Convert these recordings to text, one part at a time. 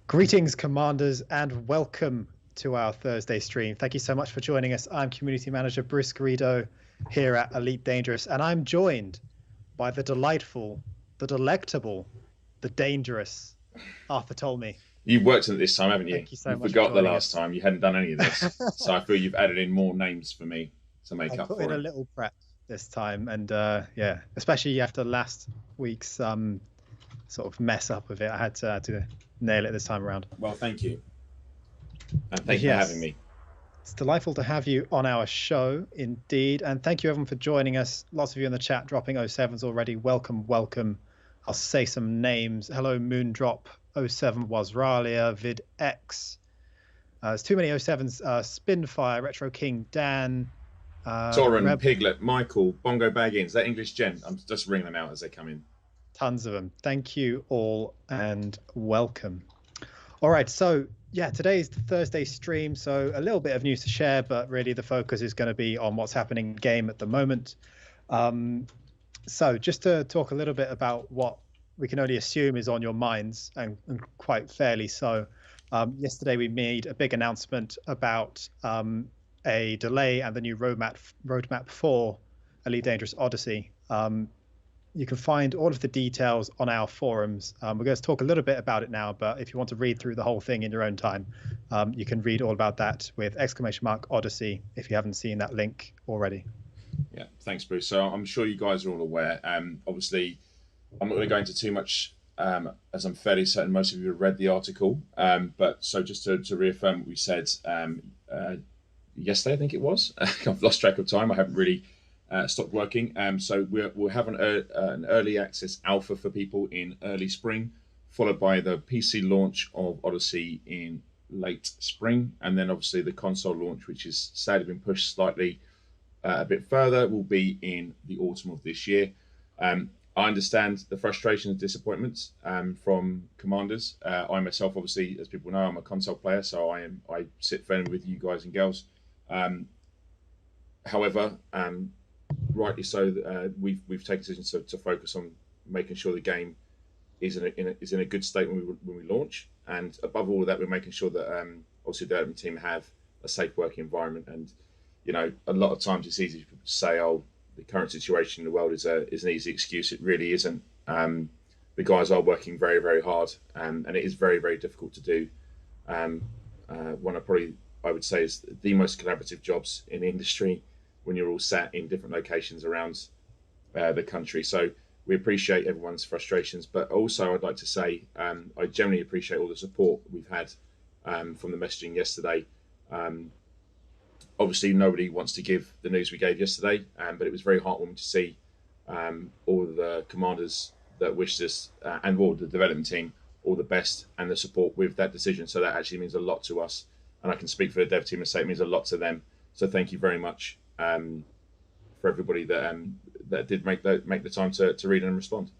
Greetings, commanders, and welcome to our Thursday stream. Thank you so much for joining us. I'm Community Manager Bruce Garrido here at Elite Dangerous, and I'm joined by the delightful, the delectable, the dangerous Arthur Tolmie. You've worked on it this time, haven't you? Thank you so You much for forgot the joining last us. time. You hadn't done any of this. So I feel you've added in more names for me to make I up put in for a it. little prep this time, and yeah, especially after last week's sort of mess up of it, I had to nail it this time around. Well, thank you. And thank you for having me. It's delightful to have you on our show, indeed. And thank you, everyone, for joining us. Lots of you in the chat dropping 07s already. Welcome, welcome. I'll say some names. Hello, Moondrop, 07 Wasralia, VidX. There's too many 07s. Spinfire, Retro King, Dan. Torin, Piglet, Michael, Bongo Baggins, that English gent. I'm just ringing them out as they come in. Tons of them. Thank you all and welcome. All right, so yeah, today's the Thursday stream, so a little bit of news to share, but really the focus is going to be on what's happening in game at the moment. So just to talk a little bit about what we can only assume is on your minds, and quite fairly so. Yesterday we made a big announcement about a delay and the new roadmap for Elite Dangerous Odyssey. You can find all of the details on our forums. We're going to talk a little bit about it now, but if you want to read through the whole thing in your own time, you can read all about that with !Odyssey if you haven't seen that link already. Yeah, thanks, Bruce. So I'm sure you guys are all aware. Obviously, I'm not going to go into too much, as I'm fairly certain most of you have read the article. But so just to reaffirm what we said yesterday, I think it was. I've lost track of time. I haven't really stopped working. So we'll have an early access alpha for people in early spring, followed by the PC launch of Odyssey in late spring, and then obviously the console launch, which is sadly been pushed slightly a bit further, will be in the autumn of this year. I understand the frustrations and disappointments from commanders. I myself, obviously, as people know, I'm a console player, so I sit firmly with you guys and girls. However, rightly so, we've taken decisions to focus on making sure the game is in a good state when we launch, and above all of that, we're making sure that obviously the development team have a safe working environment. And you know, a lot of times it's easy to say, "Oh, the current situation in the world is an easy excuse." It really isn't. The guys are working very, very hard, and it is very, very difficult to do. One of I would say is the most collaborative jobs in the industry when you're all sat in different locations around the country. So we appreciate everyone's frustrations, but also I'd like to say I generally appreciate all the support we've had from the messaging yesterday. Obviously, nobody wants to give the news we gave yesterday, but it was very heartwarming to see all the commanders that wished us and all the development team all the best and the support with that decision. So that actually means a lot to us, and I can speak for the dev team and say it means a lot to them. So thank you very much for everybody that did make the time to read and respond.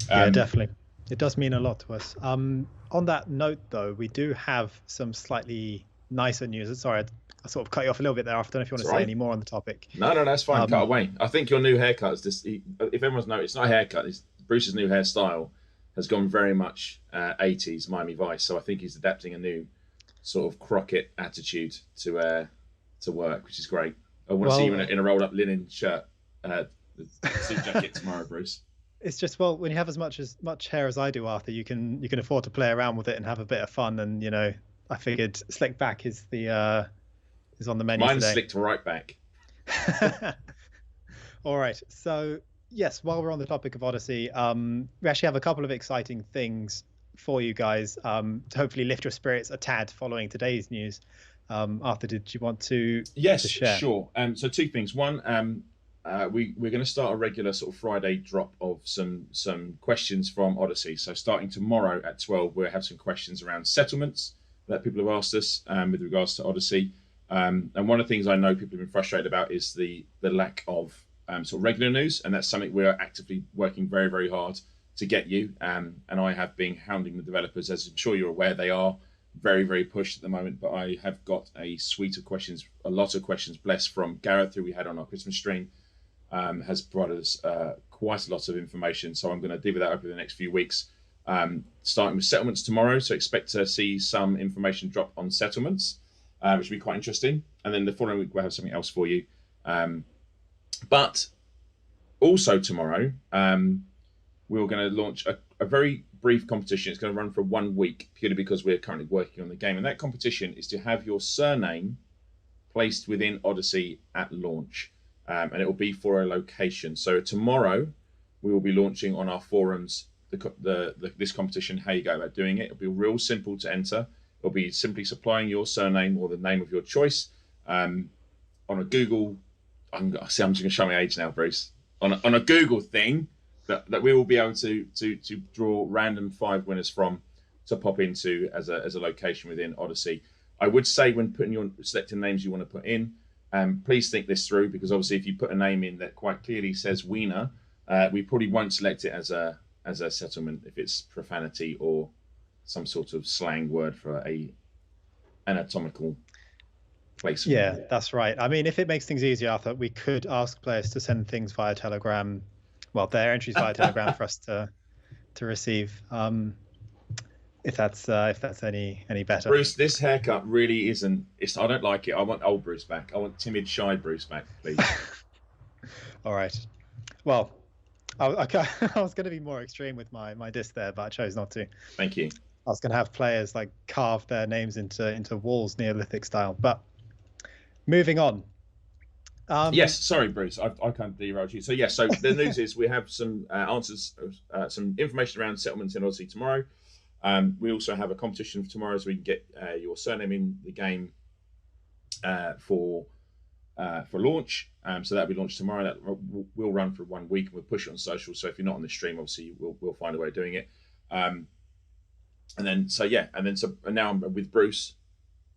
Yeah, definitely. It does mean a lot to us. On that note, though, we do have some slightly nicer news. Sorry, I sort of cut you off a little bit there. I don't know if you want to say any more on the topic. No, that's fine. Cut away. I think your new haircut is just, if everyone's noticed, it's not a haircut. It's Bruce's new hairstyle has gone very much 80s Miami Vice. So I think he's adapting a new sort of Crockett attitude to work, which is great. I want to see you in a rolled up linen shirt, suit jacket tomorrow, Bruce. It's just, well, when you have as much hair as I do, Arthur, you can afford to play around with it and have a bit of fun. And you know, I figured slick back is on the menu. Mine's today. Slicked right back. All right. So yes, while we're on the topic of Odyssey, we actually have a couple of exciting things for you guys to hopefully lift your spirits a tad following today's news. Arthur, did you want to? Yes, to share? Sure. So two things. One, we're going to start a regular sort of Friday drop of some questions from Odyssey. So starting tomorrow at 12, we'll have some questions around settlements that people have asked us with regards to Odyssey. And one of the things I know people have been frustrated about is the lack of sort of regular news, and that's something we're actively working very, very hard to get you. And I have been hounding the developers, as I'm sure you're aware, they are very, very pushed at the moment, but I have got a suite of questions, a lot of questions, blessed from Gareth, who we had on our Christmas stream, has provided us quite a lot of information. So I'm going to deal with that over the next few weeks. starting with settlements tomorrow. So expect to see some information drop on settlements, which will be quite interesting. And then the following week, we'll have something else for you. But also tomorrow, we're going to launch a very brief competition. It's going to run for 1 week, purely because we're currently working on the game. And that competition is to have your surname placed within Odyssey at launch. And it will be for a location. So tomorrow, we will be launching on our forums this competition, how you go about doing it. It'll be real simple to enter. It'll be simply supplying your surname or the name of your choice on a Google. I'm just going to show my age now, Bruce. On a Google thing that we will be able to draw random 5 winners from to pop into as a location within Odyssey. I would say when selecting names you want to put in, please think this through, because obviously if you put a name in that quite clearly says Wiener, we probably won't select it as a settlement if it's profanity or some sort of slang word for a anatomical placement. Yeah, that's right. I mean, if it makes things easier, Arthur, we could ask players to send things via Telegram, well, their entries via Telegram for us to receive. If that's any better. Bruce, this haircut really isn't. I don't like it. I want old Bruce back. I want timid, shy Bruce back, please. All right. Well, I was going to be more extreme with my diss there, but I chose not to. Thank you. I was going to have players like carve their names into walls, Neolithic style. But moving on. Yes, sorry, Bruce. I can't derail you. So yes, so the news is we have some answers, some information around settlements in Odyssey tomorrow. We also have a competition for tomorrow, so we can get your surname in the game for launch. So that'll be launched tomorrow. That will run for 1 week, and we'll push it on social. So if you're not on the stream, obviously we'll find a way of doing it. And now I'm with Bruce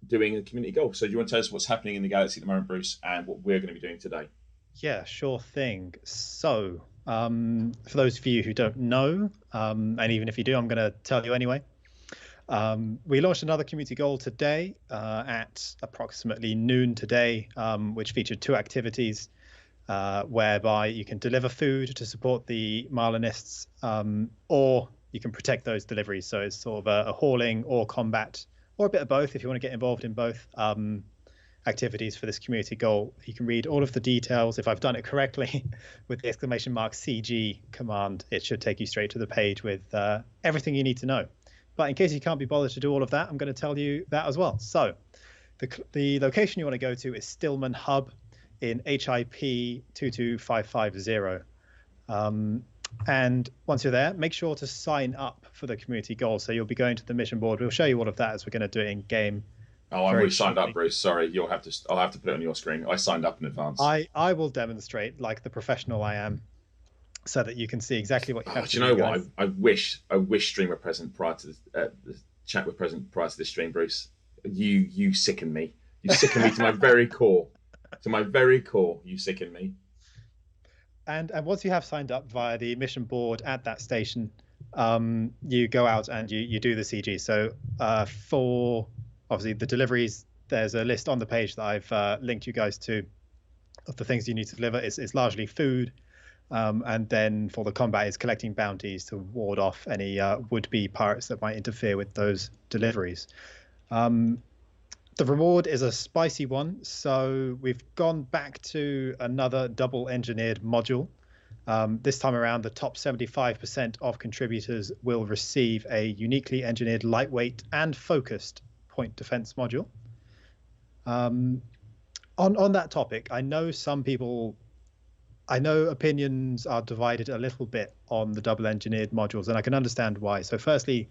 doing a community goal. So do you want to tell us what's happening in the galaxy at the moment, Bruce, and what we're going to be doing today? Yeah, sure thing. So for those of you who don't know, and even if you do, I'm going to tell you anyway. We launched another community goal today at approximately noon today, which featured 2 activities whereby you can deliver food to support the Marlinists, or you can protect those deliveries. So it's sort of a hauling or combat, or a bit of both if you want to get involved in both activities for this community goal. You can read all of the details. If I've done it correctly with the !CG command, it should take you straight to the page with everything you need to know. But in case you can't be bothered to do all of that, I'm going to tell you that as well. So the location you want to go to is Stillman Hub in HIP 22550. And once you're there, make sure to sign up for the community goal. So you'll be going to the mission board. We'll show you all of that as we're going to do it in game. Oh, I already signed up, Bruce. Sorry, I'll have to put it on your screen. I signed up in advance. I will demonstrate like the professional I am, so that you can see exactly what you have to do. Do you know what? I wish stream were present prior to the chat were present prior to this stream, Bruce. You sicken me. You sicken me to my very core. To my very core, you sicken me. And once you have signed up via the mission board at that station, you go out and you do the CG. So for obviously the deliveries, there's a list on the page that I've linked you guys to of the things you need to deliver. It's largely food. And then for the combat is collecting bounties to ward off any would-be pirates that might interfere with those deliveries. The reward is a spicy one, so we've gone back to another double-engineered module. This time around, the top 75% of contributors will receive a uniquely engineered, lightweight, and focused point defense module. On that topic, I know opinions are divided a little bit on the double-engineered modules, and I can understand why. So firstly,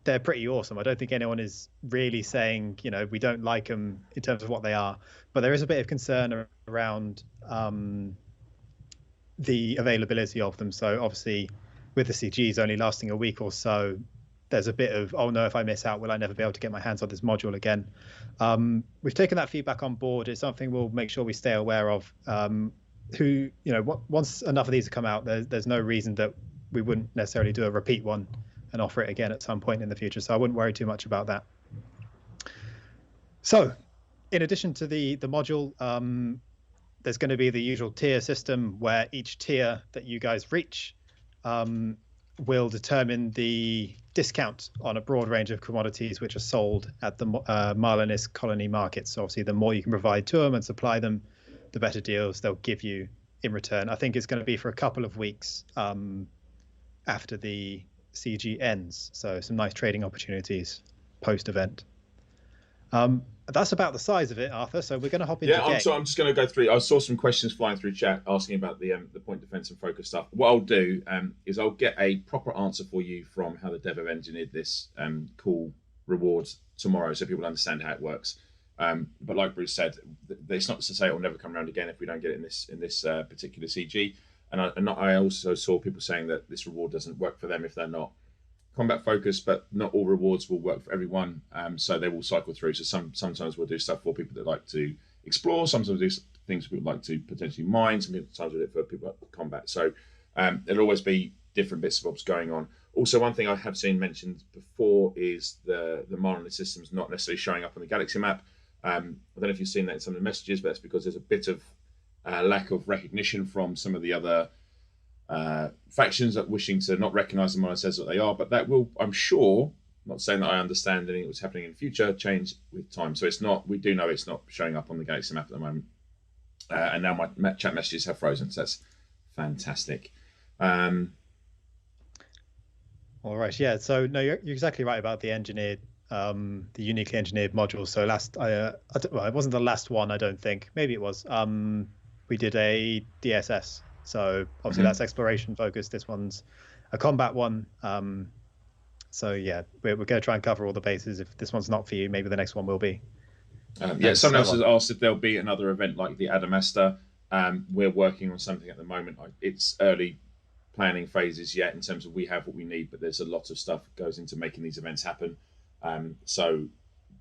they're pretty awesome. I don't think anyone is really saying, we don't like them in terms of what they are, but there is a bit of concern around the availability of them. So obviously with the CGs only lasting a week or so, there's a bit of, oh no, if I miss out, will I never be able to get my hands on this module again? We've taken that feedback on board. It's something we'll make sure we stay aware of. Once enough of these have come out, there's no reason that we wouldn't necessarily do a repeat one and offer it again at some point in the future. So I wouldn't worry too much about that. So in addition to the module, there's going to be the usual tier system where each tier that you guys reach will determine the discount on a broad range of commodities which are sold at the Marlinist colony market. So obviously, the more you can provide to them and supply them, the better deals they'll give you in return. I think it's going to be for a couple of weeks after the CG ends. So some nice trading opportunities post-event. That's about the size of it, Arthur. So we're going to hop into game. So I'm just going to go through. I saw some questions flying through chat asking about the point defense and focus stuff. What I'll do is I'll get a proper answer for you from how the dev have engineered this cool rewards tomorrow, so people understand how it works. But like Bruce said, it's not to say it will never come around again if we don't get it in this particular CG. And I also saw people saying that this reward doesn't work for them if they're not combat focused, but not all rewards will work for everyone. So they will cycle through. So sometimes we'll do stuff for people that like to explore. Sometimes we'll do things we would like to potentially mine. Sometimes we'll do it for people like combat. So there'll always be different bits of bobs going on. Also, one thing I have seen mentioned before is the Marlin systems not necessarily showing up on the galaxy map. I don't know if you've seen that in some of the messages, but that's because there's a bit of lack of recognition from some of the other factions that wishing to not recognize them when it says what they are, but that will, I'm sure, not saying that I understand anything that's happening in the future, change with time. So it's not, we do know it's not showing up on the galaxy map at the moment. And now my chat messages have frozen, so that's fantastic. All right, yeah. So no, you're exactly right about the engineered, the uniquely engineered modules. So well, it wasn't the last one, I don't think. Maybe it was. We did a DSS. So obviously that's exploration focused. This one's a combat one. So yeah, we're going to try and cover all the bases. If this one's not for you, maybe the next one will be. Someone else has asked if there'll be another event like the Adamaster. We're working on something at the moment. It's early planning phases yet in terms of we have what we need, but there's a lot of stuff that goes into making these events happen. So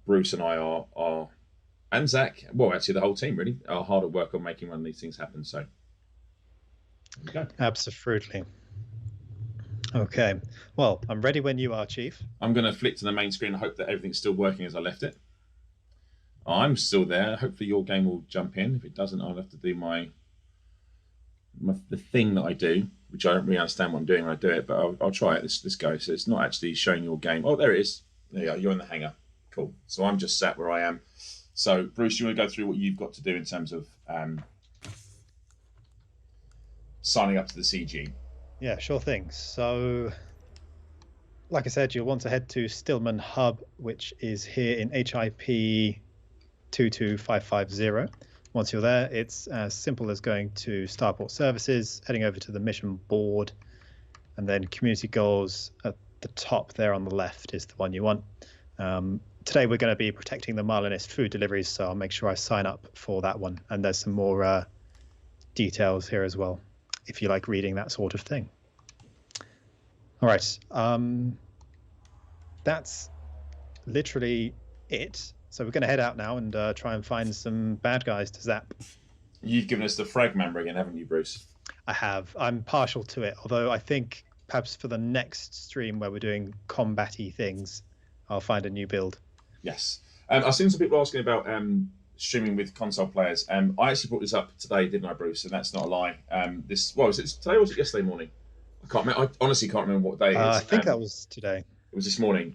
Bruce and I are and Zach, well, actually the whole team really, are hard at work on making one of these things happen. So. Okay. Absolutely. Okay. Well, I'm ready when you are, Chief. I'm going to flick to the main screen and hope that everything's still working as I left it. I'm still there. Hopefully your game will jump in. If it doesn't, I'll have to do the thing that I do, which I don't really understand what I'm doing when I do it, but I'll try it. Let's go. So it's not actually showing your game. Oh, there it is. There you go. You're in the hangar. Cool. So I'm just sat where I am. So Bruce, you want to go through what you've got to do in terms of signing up to the CG? Yeah, sure thing. So, like I said, you'll want to head to Stillman Hub, which is here in HIP 22550. Once you're there, it's as simple as going to Starport Services, heading over to the mission board, and then community goals at the top there on the left is the one you want. Today we're going to be protecting the Marlinist food deliveries, so I'll make sure I sign up for that one. And there's some more details here as well, if you like reading that sort of thing. All right, that's literally it. So we're going to head out now and try and find some bad guys to zap. You've given us the fragman again, haven't you, Bruce? I have. I'm partial to it, although I think perhaps for the next stream where we're doing combat-y things, I'll find a new build. Yes. I've seen some people asking about streaming with console players. I actually brought this up today, didn't I, Bruce? And that's not a lie. Was it today or was it yesterday morning? I can't remember. I honestly can't remember what day it is. I think that was today. It was this morning.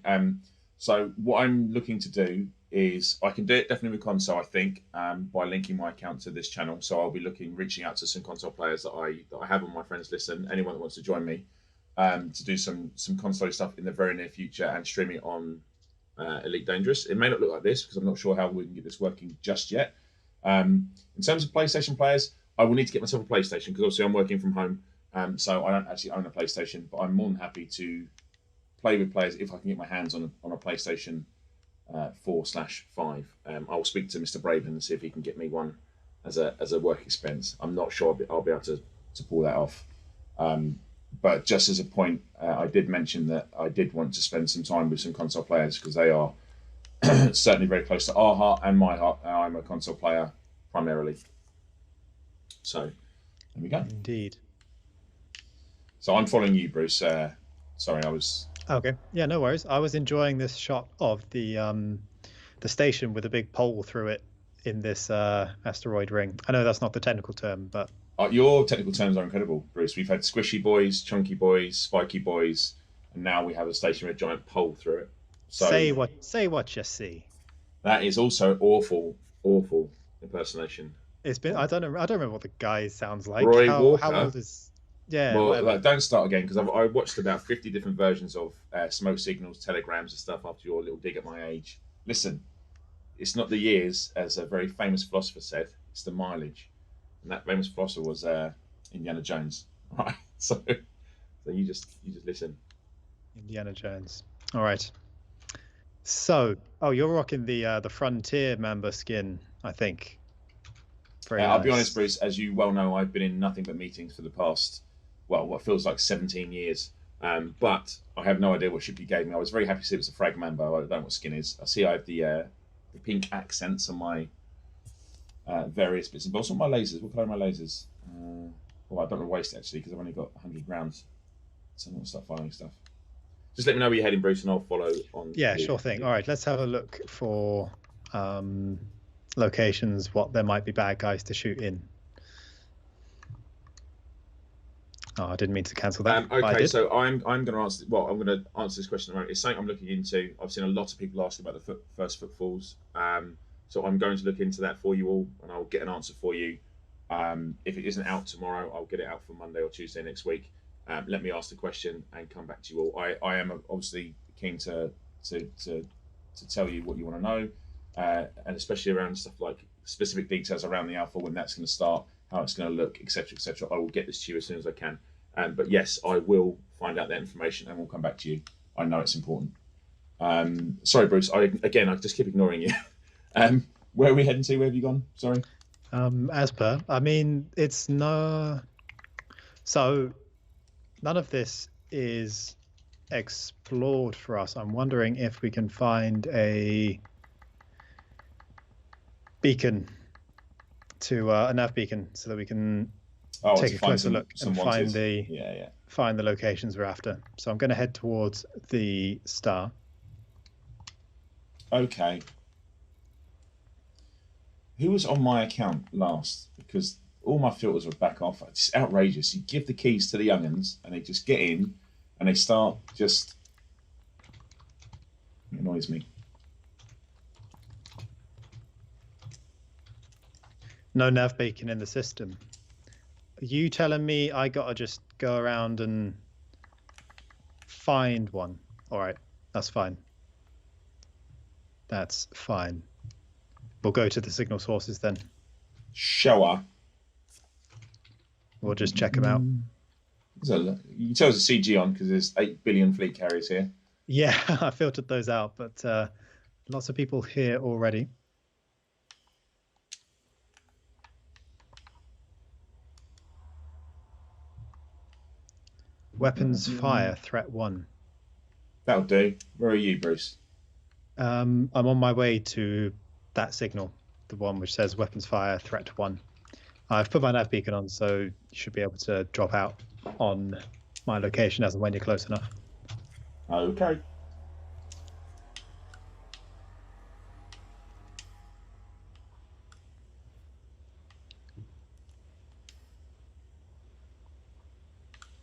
So what I'm looking to do is I can do it definitely with console, I think, by linking my account to this channel. So I'll be reaching out to some console players that I have on my friends list and anyone that wants to join me to do some console stuff in the very near future and stream it on Elite Dangerous. It may not look like this because I'm not sure how we can get this working just yet. In terms of PlayStation players, I will need to get myself a PlayStation because obviously I'm working from home, so I don't actually own a PlayStation, but I'm more than happy to play with players if I can get my hands on a PlayStation 4/5. I will speak to Mr. Braven and see if he can get me one as a work expense. I'm not sure I'll be able to pull that off. But just as a point, I did mention that I did want to spend some time with some console players because they are certainly very close to our heart and my heart. I'm a console player primarily. So there we go. Indeed. So I'm following you, Bruce. Sorry, I was... Okay. Yeah, no worries. I was enjoying this shot of the station with a big pole through it in this asteroid ring. I know that's not the technical term, but Your technical terms are incredible, Bruce. We've had squishy boys, chunky boys, spiky boys, and now we have a station with a giant pole through it. So say what you see. that is also awful impersonation. It's been I don't remember what the guy sounds like. Roy How Walker. old is? Yeah, Well, whatever. don't start again because I watched about 50 different versions of smoke signals, telegrams, and stuff after your little dig at my age. Listen, it's not the years, as a very famous philosopher said. It's the mileage, and that famous philosopher was Indiana Jones. Right. So you just listen. Indiana Jones. All right. So, you're rocking the Frontier member skin, I think. Very I'll nice. be honest, Bruce. As you well know, I've been in nothing but meetings for the past, well, what feels like 17 years. But I have no idea what ship you gave me. I was very happy to see it was a frag member. I don't know what skin is. I see I have the pink accents on my various bits and bobs. On my lasers, what colour are my lasers? Well, I don't want to waste it actually because I've only got 100 rounds. So I'm going to start firing stuff. Just let me know where you're heading, Bruce, and I'll follow on. Yeah, sure thing. All right, let's have a look for locations, what there might be bad guys to shoot in. Oh, I didn't mean to cancel that. Okay, so I'm going to answer. Well, I'm going to answer this question. It's something I'm looking into. I've seen a lot of people asking about the first footfalls. So I'm going to look into that for you all, and I'll get an answer for you. If it isn't out tomorrow, I'll get it out for Monday or Tuesday next week. Let me ask the question and come back to you all. I am obviously keen to tell you what you want to know, and especially around stuff like specific details around the alpha, when that's going to start, how it's going to look, etc., etc. I will get this to you as soon as I can. But yes, I will find out that information and we'll come back to you. I know it's important. Sorry, Bruce. I just keep ignoring you. Where are we heading to? Where have you gone? Sorry. As per, I mean, it's no. So none of this is explored for us. I'm wondering if we can find a beacon a nav beacon so that we can take a closer look and find the locations we're after. So I'm going to head towards the star. Okay. Who was on my account last? Because all my filters were back off. It's outrageous. You give the keys to the young'uns and they just get in and they start just... It annoys me. No nav beacon in the system. Are you telling me I gotta just go around and find one? All right, that's fine. That's fine. We'll go to the signal sources then. Shower. We'll just check them out. You can tell there's a CG on because there's 8 billion fleet carriers here. Yeah, I filtered those out, but lots of people here already. Weapons fire, threat 1. That'll do. Where are you, Bruce? I'm on my way to that signal, the one which says weapons fire, threat 1. I've put my nav beacon on, so you should be able to drop out on my location as and when you're close enough. Okay.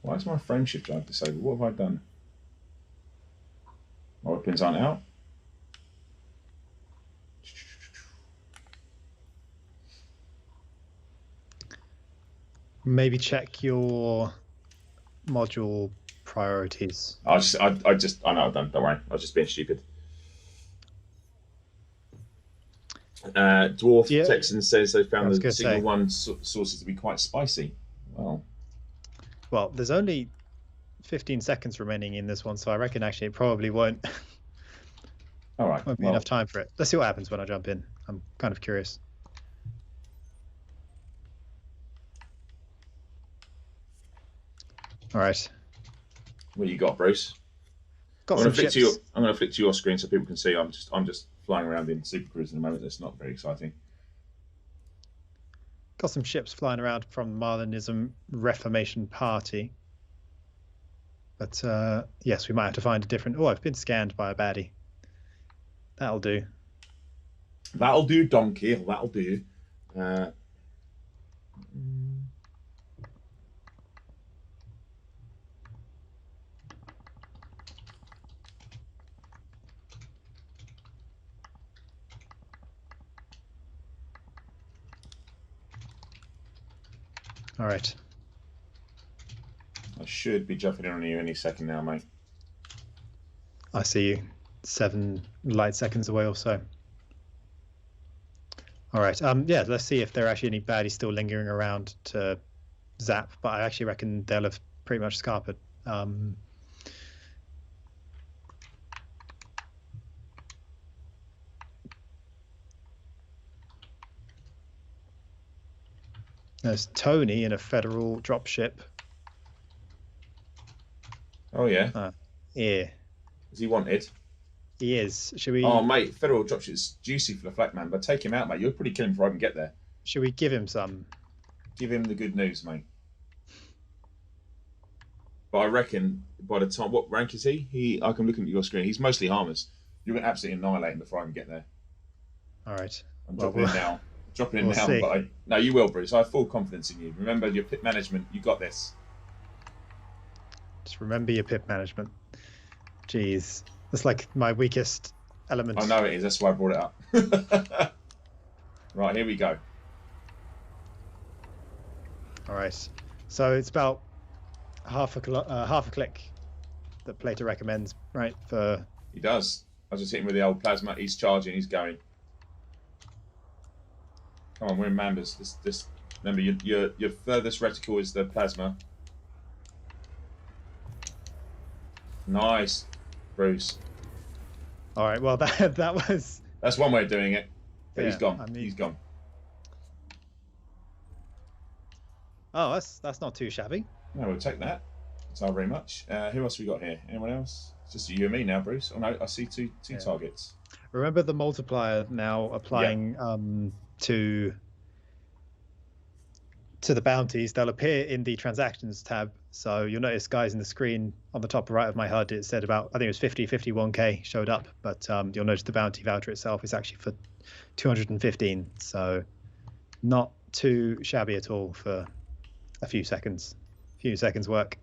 Why is my friendship drive disabled? What have I done? My weapons aren't out. Maybe check your module priorities. I know, don't worry. I was just being stupid. Dwarf Texan says they found the Signal 1 sources to be quite spicy. Well, there's only 15 seconds remaining in this one, so I reckon actually it probably won't. All right. Won't be enough time for it. Let's see what happens when I jump in. I'm kind of curious. All right. What you got, Bruce? I'm going to flick to your screen so people can see. I'm just flying around in Super Cruise in a moment. That's not very exciting. Got some ships flying around from the Marlinism Reformation Party. But yes, we might have to find a different... Oh, I've been scanned by a baddie. That'll do. That'll do, donkey. That'll do. All right. I should be jumping in on you any second now, mate. I see you. 7 light seconds away or so. All right. Yeah, let's see if there are actually any baddies still lingering around to zap, but I actually reckon they'll have pretty much scarpered. There's Tony in a federal dropship. Oh, yeah. Yeah. Is he wanted? He is. Should we? Oh, mate, federal dropship's juicy for the flak man, but take him out, mate. You'll probably kill him before I can get there. Should we give him some? Give him the good news, mate. But I reckon by the time, what rank is he? I can look at your screen. He's mostly harmless. You're going to absolutely annihilate him before I can get there. All right. I'm dropping in now. Dropping in now, see. but no, you will, Bruce. I have full confidence in you. Remember your pit management. You got this. Just remember your pip management. Jeez, that's like my weakest element. I know it is. That's why I brought it up. Right, here we go. All right. So it's about half a click that Plato recommends, right? For He does. I was just hitting with the old plasma. He's charging. He's going. Come on, we're in Mambas. This. Remember, your furthest reticle is the plasma. Nice, Bruce. All right. Well, that was. That's one way of doing it. But Yeah, he's gone. I mean- He's gone. Oh, that's not too shabby. No, we'll take that. Thanks very much. Who else we got here? Anyone else? It's just you and me now, Bruce. Oh no, I see two targets. Remember the multiplier now applying to the bounties. They'll appear in the transactions tab. So you'll notice, guys, in the screen on the top right of my HUD, it said about, I think it was 51k showed up, but you'll notice the bounty voucher itself is actually for 215. So not too shabby at all for a few seconds work.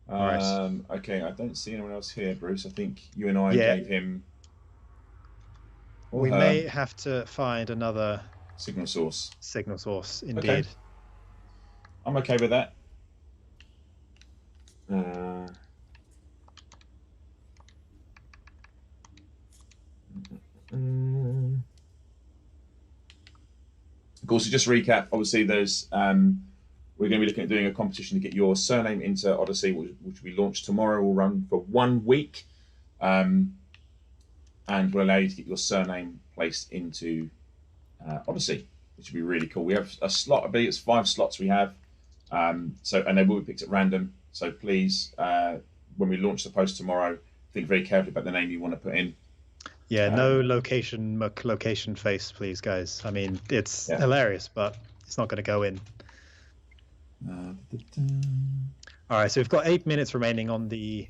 Right. Okay, I don't see anyone else here, Bruce. I think you and I gave him. We may have to find another signal source. Indeed. Okay. I'm okay with that. Of course, to just recap, obviously there's we're going to be looking at doing a competition to get your surname into Odyssey, which we launch tomorrow. Will run for 1 week, and will allow you to get your surname placed into Odyssey, which would be really cool. We have a slot, I believe it's 5 slots we have, and they will be picked at random. So please, when we launch the post tomorrow, think very carefully about the name you want to put in. Yeah, no location face, please, guys. I mean, it's hilarious, but it's not going to go in. All right, so we've got 8 minutes remaining on the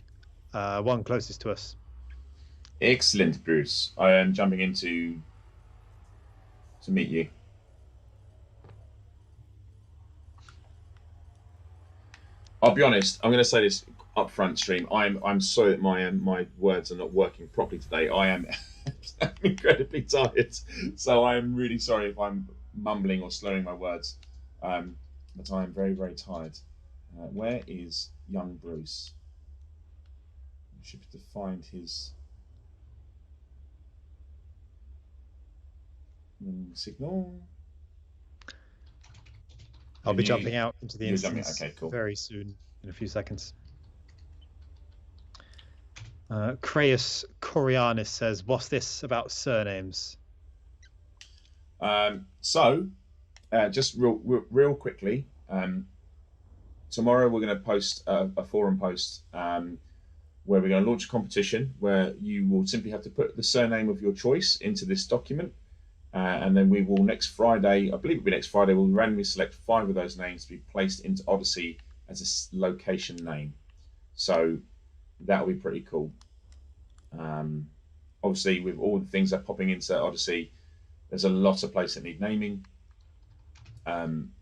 one closest to us. Excellent, Bruce. I am jumping in to meet you. I'll be honest. I'm going to say this up front, stream. I'm sorry that my words are not working properly today. I am incredibly tired, so I am really sorry if I'm mumbling or slurring my words. But I am very, very tired. Where is young Bruce? I should have to find his signal. I'll be jumping out into the instance okay, cool. Very soon, in a few seconds. Creus Corianis says, what's this about surnames? Just real quickly, tomorrow we're going to post a forum post where we're going to launch a competition where you will simply have to put the surname of your choice into this document, and then we will next Friday, I believe it'll be next Friday, we'll randomly select 5 of those names to be placed into Odyssey as a location name. So that'll be pretty cool. Obviously, with all the things that are popping into Odyssey, there's a lot of places that need naming.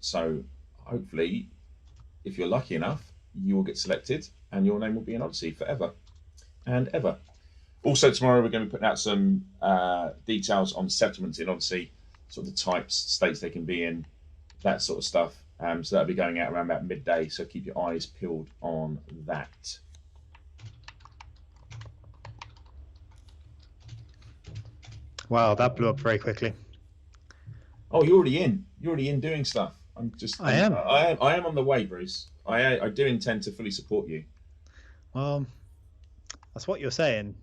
So hopefully, if you're lucky enough, you will get selected and your name will be in Odyssey forever and ever. Also, tomorrow we're going to be putting out some details on settlements in Odyssey, sort of the types, states they can be in, that sort of stuff. So that'll be going out around about midday. So keep your eyes peeled on that. Wow, that blew up very quickly. Oh, you're already in. You're already in doing stuff. I am. I am on the way, Bruce. I do intend to fully support you. Well, that's what you're saying.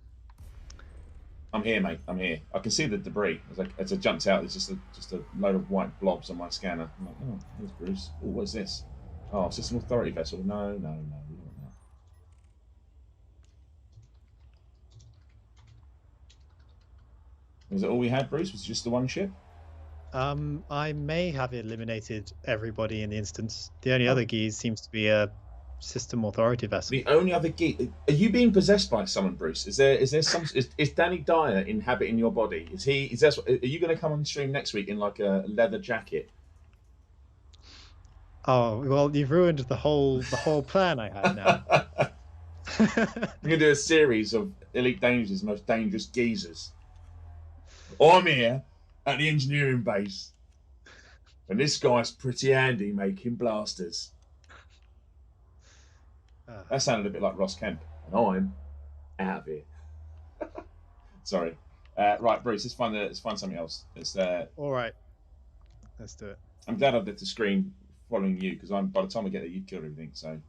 I'm here, mate. I'm here. I can see the debris as I jumped out. There's just a load of white blobs on my scanner. I'm like, oh, there's Bruce. Oh, what's this? Oh, it's just an authority vessel. No, no, no. We don't know. Was it all we had, Bruce? Was it just the one ship? I may have eliminated everybody in the instance. The only other geese seems to be a system authority vessel. The only other geek. Are you being possessed by someone, Bruce? Is there some? Is Danny Dyer inhabiting your body? Is he? Is that? Are you going to come on stream next week in like a leather jacket? Oh well, you've ruined the whole plan I had now. We're going to do a series of Elite Dangerous' most dangerous geezers. I'm here at the engineering base, and this guy's pretty handy making blasters. That sounded a bit like Ross Kemp, and I'm out of here. Sorry. Right, Bruce. Let's find something else. All right. Let's do it. I'm glad I did the screen following you because by the time I get there, you've killed everything. So.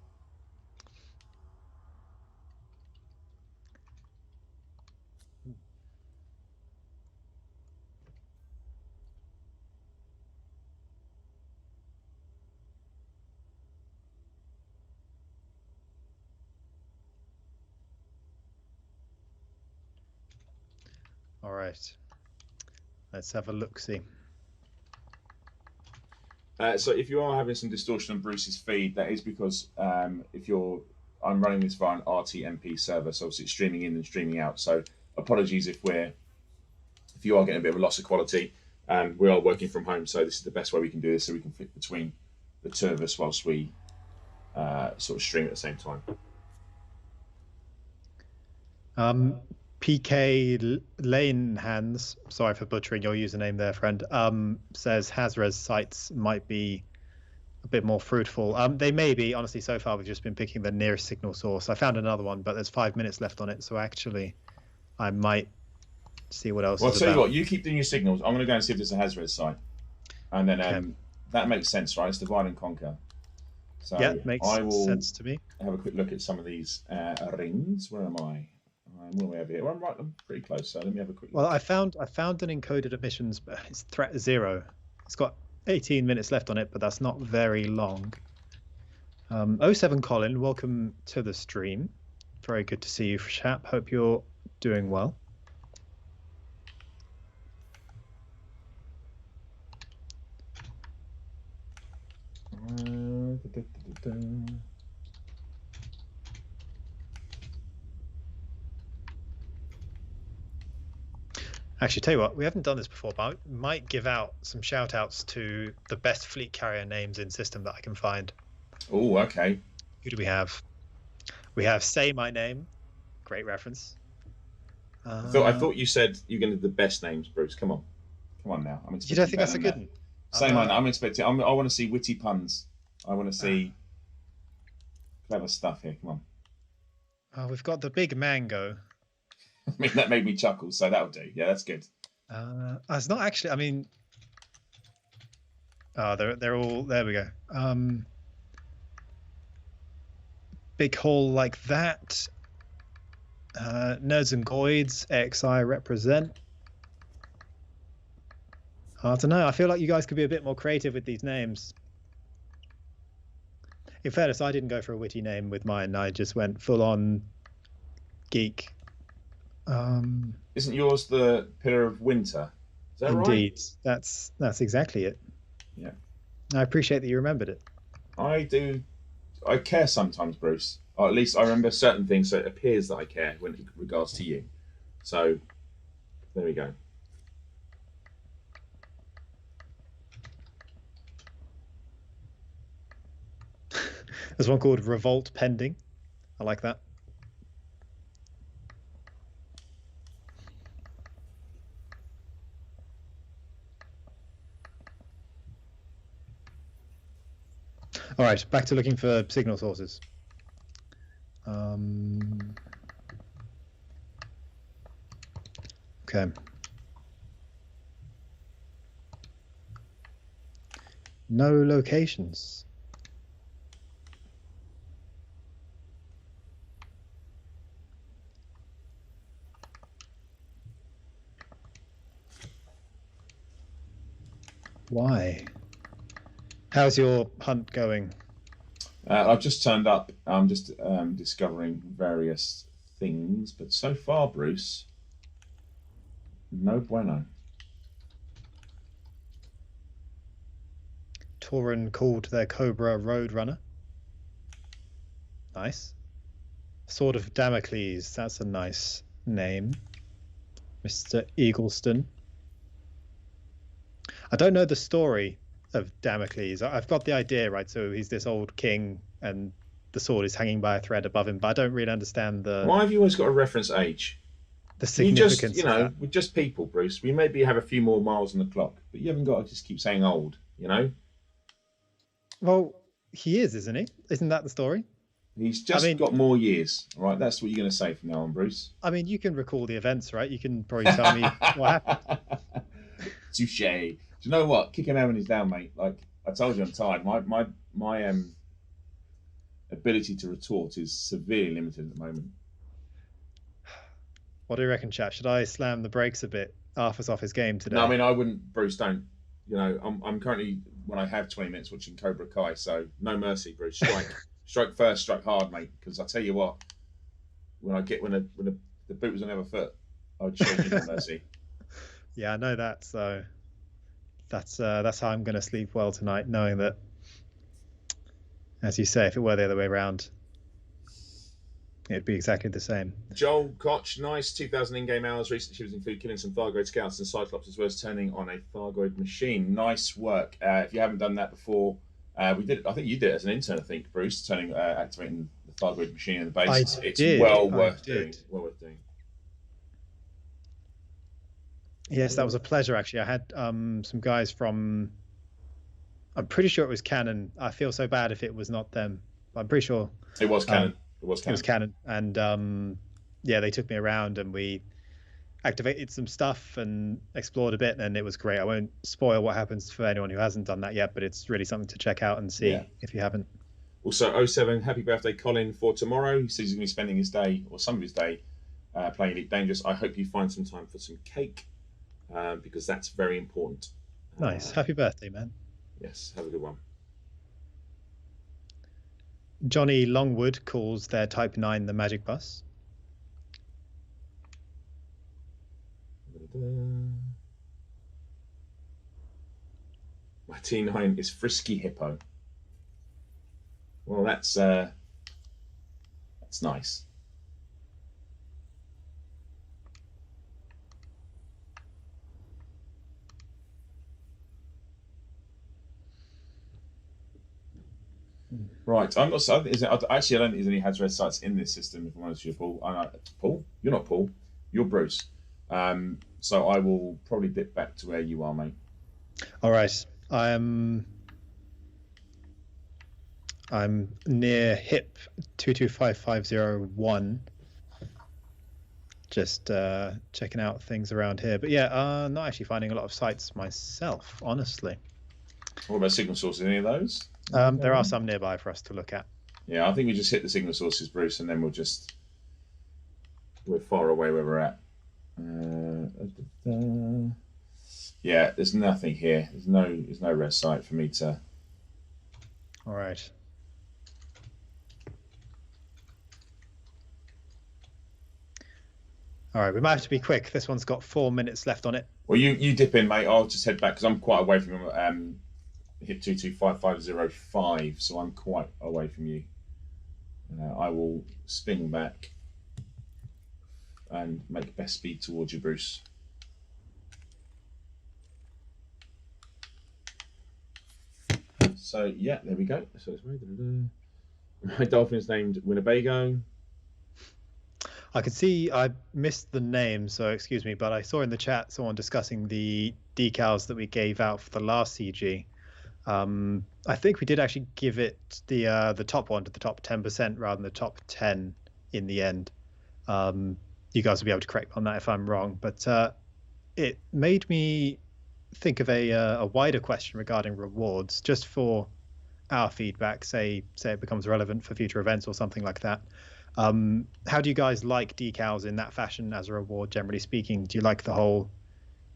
All right. Let's have a look-see. So if you are having some distortion on Bruce's feed, that is because I'm running this via an RTMP server, so obviously it's streaming in and streaming out. So apologies if you are getting a bit of a loss of quality. We are working from home, so this is the best way we can do this, so we can fit between the two of us whilst we sort of stream at the same time. PK Lane Hands, sorry for butchering your username there, friend, says Hazardous sites might be a bit more fruitful. They may be. Honestly, so far we've just been picking the nearest signal source. I found another one, but there's 5 minutes left on it, so actually I might see what else. Well, I'll tell you what, you keep doing your signals. I'm going to go and see if there's a Hazardous site, and then that makes sense, right? It's divide and conquer. So yeah, makes sense to me. Have a quick look at some of these rings. Where am I? I'm all the way over here. Well, I'm pretty close, so let me have a quick look. Well, I found an encoded emissions, but it's threat 0. It's got 18 minutes left on it, but that's not very long. 07 Colin, welcome to the stream. Very good to see you, chap. Hope you're doing well. Actually, tell you what, we haven't done this before, but I might give out some shout outs to the best fleet carrier names in system that I can find. Oh, okay. Who do we have? We have Say My Name. Great reference. I thought you said you're going to do the best names, Bruce. Come on now. You don't think that's a good one? Say my name. I'm expecting. I want to see witty puns. I want to see clever stuff here. Come on. Oh, we've got the Big Mango. I mean, that made me chuckle, so that'll do. Yeah, that's good. It's not actually. I mean, they're all there. We go. Big Hall like that. Nerds and Goids. XI represent. I don't know. I feel like you guys could be a bit more creative with these names. In fairness, I didn't go for a witty name with mine. I just went full on geek. Isn't yours the Pillar of Winter? Is that right? Indeed, that's exactly it. Yeah, I appreciate that you remembered it. I do. I care sometimes, Bruce. Or at least I remember certain things, so it appears that I care when it regards to you. So there we go. There's one called Revolt Pending. I like that. All right, back to looking for signal sources. Okay. No locations. Why? How's your hunt going? I've just turned up. I'm just discovering various things, but so far, Bruce, no bueno. Tauren called their Cobra Roadrunner. Nice. Sword of Damocles. That's a nice name. Mr. Eagleston. I don't know the story of Damocles. I've got the idea, right? So he's this old king and the sword is hanging by a thread above him, but I don't really understand Why have you always got to reference age? the significance You of know, that. we're just people, Bruce. We maybe have a few more miles on the clock, but you haven't got to just keep saying old, you know? Well, he is, isn't he? Isn't that the story? He's just got more years, all right? That's what you're going to say from now on, Bruce. I mean, you can recall the events, right? You can probably tell me what happened. Touche. Do you know what? Kicking Evan is down, mate. Like I told you, I'm tired. My ability to retort is severely limited at the moment. What do you reckon, chat? Should I slam the brakes a bit? Arthur's off his game today. No, I mean I wouldn't. Bruce, don't. You know, I'm currently when I have 20 minutes watching Cobra Kai, so no mercy, Bruce. Strike first, strike hard, mate. Because I tell you what, when the boot was on the other foot, I'd show you no mercy. Yeah, I know that. So that's how I'm going to sleep well tonight, knowing that, as you say, if it were the other way around, it'd be exactly the same. Joel Koch, nice 2,000 in-game hours. Recent achievements include killing some Thargoid scouts and Cyclops, as well as turning on a Thargoid machine. Nice work. If you haven't done that before, we did. I think you did it as an intern. I think Bruce, activating the Thargoid machine in the base. It's well worth doing. Well worth doing. Yes, that was a pleasure. Actually, I had some guys from. I'm pretty sure it was Canon. I feel so bad if it was not them. I'm pretty sure it was Canon. It was Canon, and yeah, they took me around and we activated some stuff and explored a bit, and it was great. I won't spoil what happens for anyone who hasn't done that yet, but it's really something to check out and see if you haven't. Also, 07, happy birthday, Colin, for tomorrow. He says he's going to be spending his day, or some of his day, playing Elite Dangerous. I hope you find some time for some cake, because that's very important. Nice. Happy birthday, man. Yes, have a good one. Johnny Longwood calls their Type 9 the Magic Bus. My T9 is Frisky Hippo. Well, that's nice. Right, I'm not. Actually, I don't think there's any Hazardous sites in this system. If I'm honest with you, Paul. Paul, you're not Paul. You're Bruce. So I will probably dip back to where you are, mate. All right. I'm near HIP 225501. Just checking out things around here. But yeah, not actually finding a lot of sites myself, honestly. What about signal sources? Any of those? There are some nearby for us to look at. Yeah, I think we just hit the signal sources, Bruce, and then we're far away where we're at. Yeah, there's nothing here. There's no red site for me to. All right. All right, we might have to be quick. This one's got 4 minutes left on it. Well, you dip in, mate. I'll just head back because I'm quite away from him. Hit 225505, so I'm quite away from you. I will spin back and make best speed towards you, Bruce. So yeah, there we go. So it's my dolphin is named Winnebago. I could see I missed the name, so excuse me, but I saw in the chat someone discussing the decals that we gave out for the last CG. I think we did actually give it the top one to the top 10% rather than the top 10 in the end. You guys will be able to correct me on that if I'm wrong, but it made me think of a wider question regarding rewards, just for our feedback. Say it becomes relevant for future events or something like that. How do you guys like decals in that fashion as a reward, generally speaking? Do you like the whole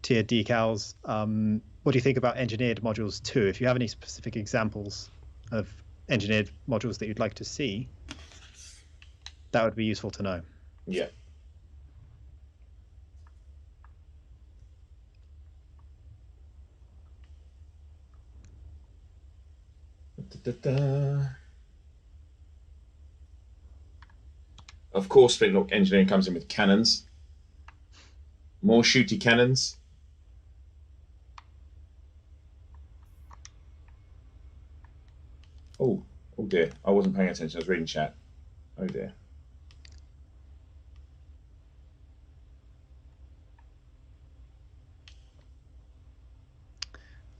tiered decals? What do you think about engineered modules too? If you have any specific examples of engineered modules that you'd like to see, that would be useful to know. Yeah. Of course, Flintlock engineering comes in with cannons. More shooty cannons. Oh dear. I wasn't paying attention. I was reading chat. Oh dear.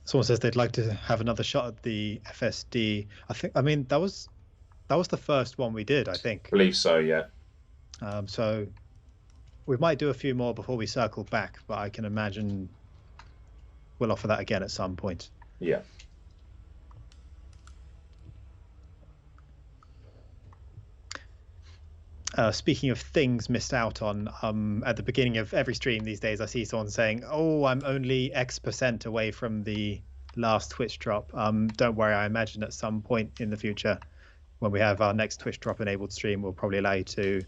Someone says they'd like to have another shot at the FSD. I mean, that was the first one we did, I think. I believe so, yeah. So we might do a few more before we circle back, but I can imagine we'll offer that again at some point. Yeah. Speaking of things missed out on, at the beginning of every stream these days, I see someone saying, "Oh, I'm only X% away from the last Twitch drop." Don't worry, I imagine at some point in the future, when we have our next Twitch drop enabled stream, we'll probably allow you to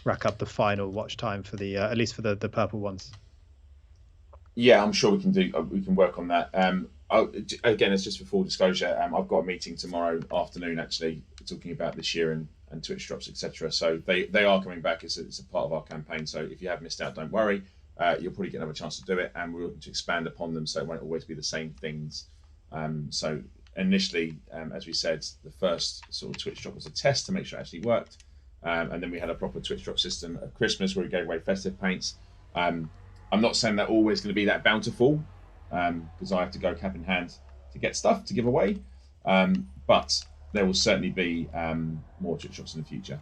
rack up the final watch time for the at least for the purple ones. Yeah, I'm sure we can work on that. Again, it's just for full disclosure. I've got a meeting tomorrow afternoon, actually, talking about this year and Twitch drops, etc. So they are coming back. It's a part of our campaign. So if you have missed out, don't worry. You'll probably get another chance to do it, and we're looking to expand upon them, so it won't always be the same things. So initially, as we said, the first sort of Twitch drop was a test to make sure it actually worked, and then we had a proper Twitch drop system at Christmas where we gave away festive paints. I'm not saying they're always going to be that bountiful, because I have to go cap in hand to get stuff to give away, but there will certainly be more Twitch drops in the future.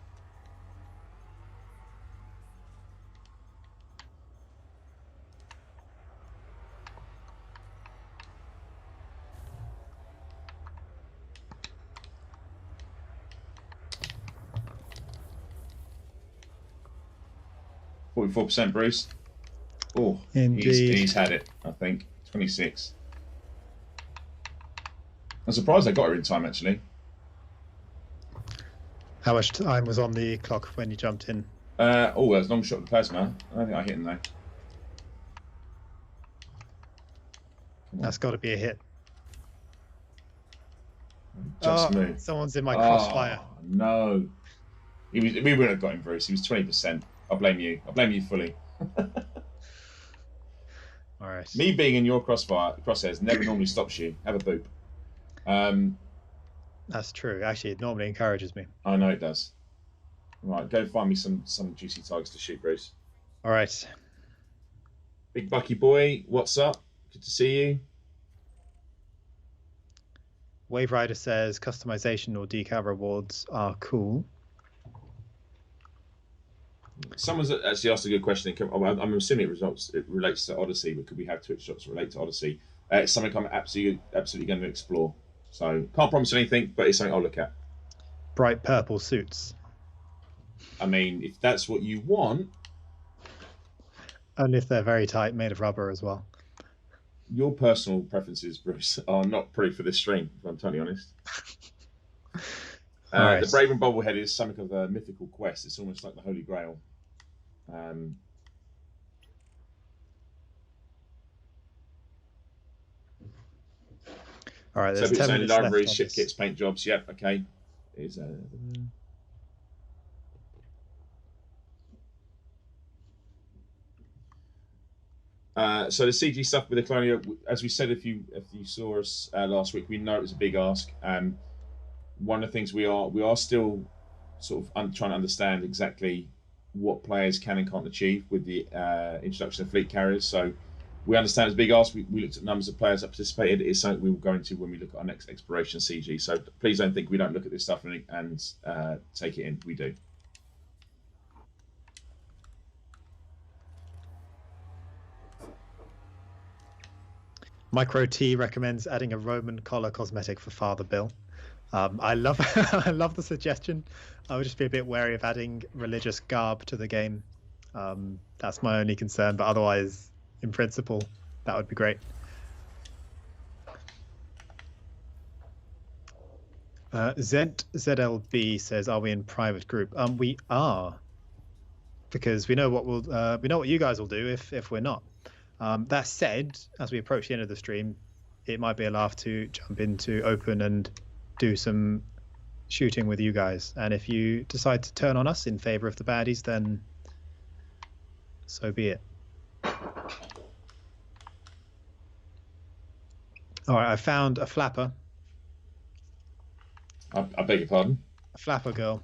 %, Bruce. Oh, he's had it, I think. 26. I'm surprised I got her in time, actually. How much time was on the clock when you jumped in? That was a long shot of the plasma. I don't think I hit him, though. That's got to be a hit. Just moved. Someone's in my crossfire. No. We wouldn't have got him, Bruce. He was 20%. I blame you. I blame you fully. All right. Me being in your crosshairs never normally stops you. Have a boop. That's true. Actually, it normally encourages me. I know it does. Right, go find me some juicy targets to shoot, Bruce. All right. Big Bucky boy, what's up? Good to see you. Wave Rider says customization or decal rewards are cool. Someone's actually asked a good question. I'm assuming it relates to Odyssey, but could we have Twitch shots relate to Odyssey? It's something I'm absolutely going to explore. So can't promise anything, but it's something I'll look at. Bright purple suits. I mean, if that's what you want. Only if they're very tight, made of rubber as well. Your personal preferences, Bruce, are not proof for this stream, if I'm totally honest. Right. The Brave and Bobblehead is something of a mythical quest. It's almost like the Holy Grail. All right, there's 10 minutes libraries, ship kits, paint jobs. Yep, okay. So the CG stuff with the Colonial, as we said, if you saw us last week, we know it was a big ask. One of the things we are still sort of trying to understand exactly what players can and can't achieve with the introduction of fleet carriers. So We understand it's a big ask. We looked at numbers of players that participated. It's something we will go into when we look at our next exploration CG. So please don't think we don't look at this stuff and take it in. We do. Micro T recommends adding a Roman collar cosmetic for Father Bill. I love I love the suggestion. I would just be a bit wary of adding religious garb to the game. That's my only concern, but otherwise, in principle, that would be great. ZLB says, "Are we in private group?" We are, because we know what you guys will do if we're not. That said, as we approach the end of the stream, it might be a laugh to jump into open and do some shooting with you guys. And if you decide to turn on us in favor of the baddies, then so be it. All right, I found a flapper. I beg your pardon? A flapper girl.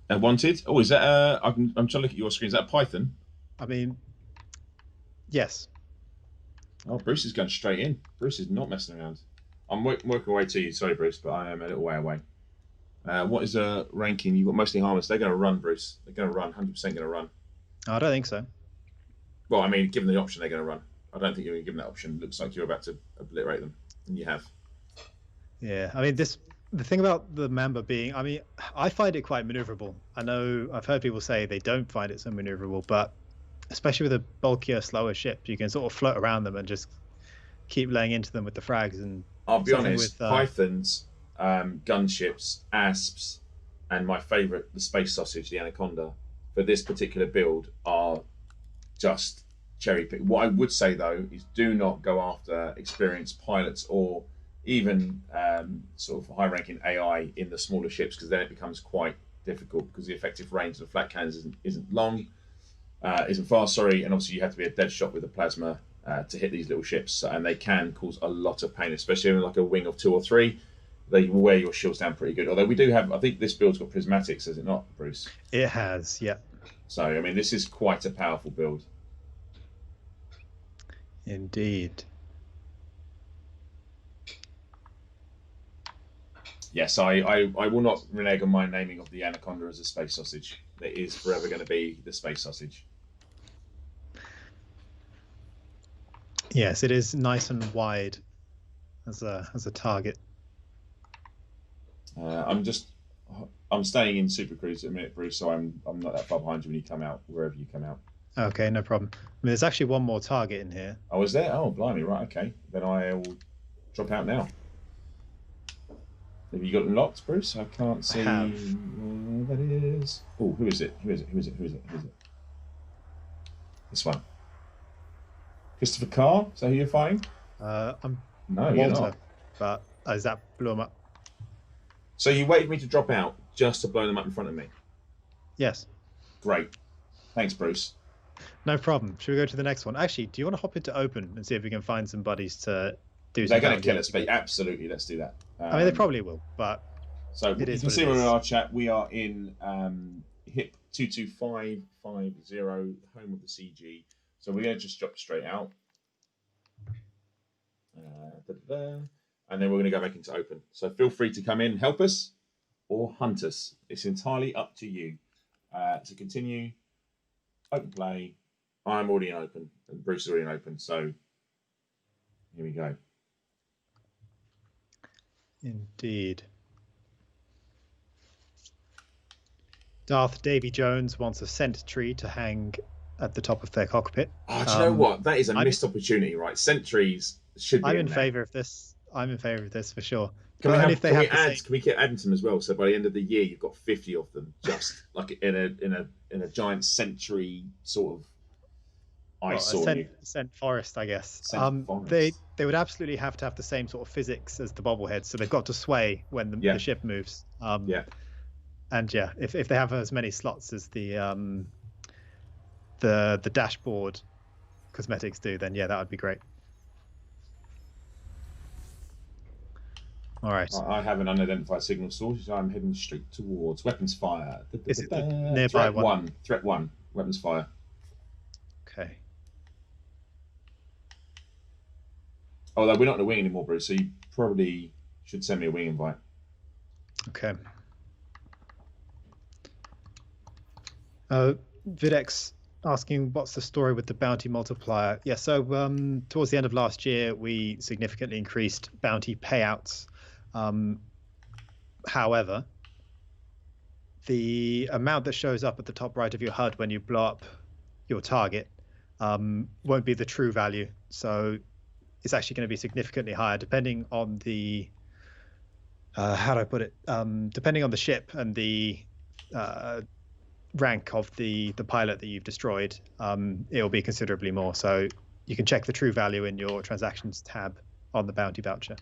Wanted? Oh, is that I'm trying to look at your screen. Is that a Python? I mean, yes. Oh, Bruce is going straight in. Bruce is not messing around. I'm working away to you. Sorry, Bruce, but I am a little way away. What is the ranking? You've got mostly harmless. They're going to run, Bruce. They're going to run. 100% going to run. I don't think so. Well, I mean, given the option, they're going to run. I don't think you're going to give them that option. It looks like you're about to obliterate them, and you have. Yeah, I mean, the thing about the Mamba being, I mean, I find it quite maneuverable. I know I've heard people say they don't find it so maneuverable, but especially with a bulkier, slower ship, you can sort of float around them and just keep laying into them with the frags. And I'll be honest, Pythons, gunships, asps, and my favourite, the space sausage, the Anaconda, for this particular build are just cherry pick. What I would say though is do not go after experienced pilots or even sort of high-ranking AI in the smaller ships, because then it becomes quite difficult because the effective range of the flat cannons isn't long, isn't fast. Sorry, and obviously you have to be a dead shot with the plasma to hit these little ships, and they can cause a lot of pain, especially in like a wing of 2 or 3. They wear your shields down pretty good. Although we do have, I think this build's got prismatics, has it not, Bruce? It has, yeah. So I mean, this is quite a powerful build. Indeed. Yes, I will not renege on my naming of the Anaconda as a space sausage. It is forever going to be the space sausage. Yes, it is nice and wide as a target. I'm staying in Super Cruise at a minute, Bruce, so I'm not that far behind you when you come out, wherever you come out. Okay, no problem. I mean, there's actually one more target in here. Oh, is there? Oh, blimey, right, okay. Then I will drop out now. Have you got them locked, Bruce? I can't see where that is. Oh, who is it? Who is it? Who is it? Who is it? Who is it? This one. Christopher Carr? Is that who you're fighting? I'm no, Walter, you're not. But that blew him up. So you waited for me to drop out just to blow them up in front of me? Yes. Great. Thanks, Bruce. No problem. Should we go to the next one? Actually, do you want to hop into open and see if we can find some buddies to do They're going to kill us, but absolutely, let's do that. I mean, they probably will, but so you can see we're in our chat. We are in HIP 22550, home of the CG. So we're going to just drop straight out. And then we're going to go back into open. So feel free to come in, help us, or hunt us. It's entirely up to you. To continue, open play. I'm already in open, and Bruce is already in open. So here we go. Indeed. Darth Davy Jones wants a scent tree to hang at the top of their cockpit. Oh, do you know what? That is a missed opportunity, right? Sentries should be. I'm in favour of this. I'm in favour of this for sure. Can we get adding to them as well? So by the end of the year, you've got 50 of them, just like in a giant Sentry sort of eyesore. Scent forest, I guess. Forest. They would absolutely have to have the same sort of physics as the bobbleheads, so they've got to sway when the ship moves. Yeah. And yeah, if they have as many slots as the dashboard cosmetics do, then yeah, that would be great. All right. I have an unidentified signal source, which I'm heading straight towards. Weapons fire. Is it the nearby one? Threat 1. Weapons fire. Okay. Although we're not in a wing anymore, Bruce, so you probably should send me a wing invite. Okay. Videx asking what's the story with the bounty multiplier. Yeah, so towards the end of last year, we significantly increased bounty payouts. However, the amount that shows up at the top right of your HUD when you blow up your target won't be the true value. So it's actually going to be significantly higher depending on the how do I put it? Depending on the ship and the rank of the pilot that you've destroyed, it will be considerably more. So you can check the true value in your transactions tab on the bounty voucher.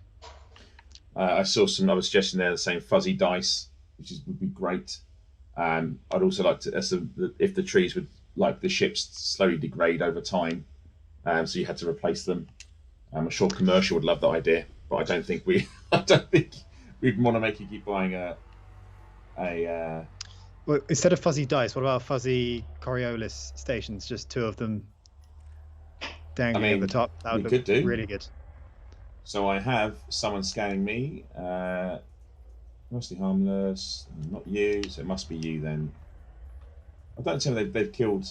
I saw some other suggestion there saying fuzzy dice, which would be great. I'd also like to, if the trees would, like the ships, slowly degrade over time, so you had to replace them. I'm sure commercial would love that idea, but I don't think we'd want to make you keep buying a. Well, instead of fuzzy dice, what about fuzzy Coriolis stations? Just two of them dangling at the top. That would look really good. So I have someone scanning me. Mostly harmless. Not you, so it must be you then. I don't think they've killed.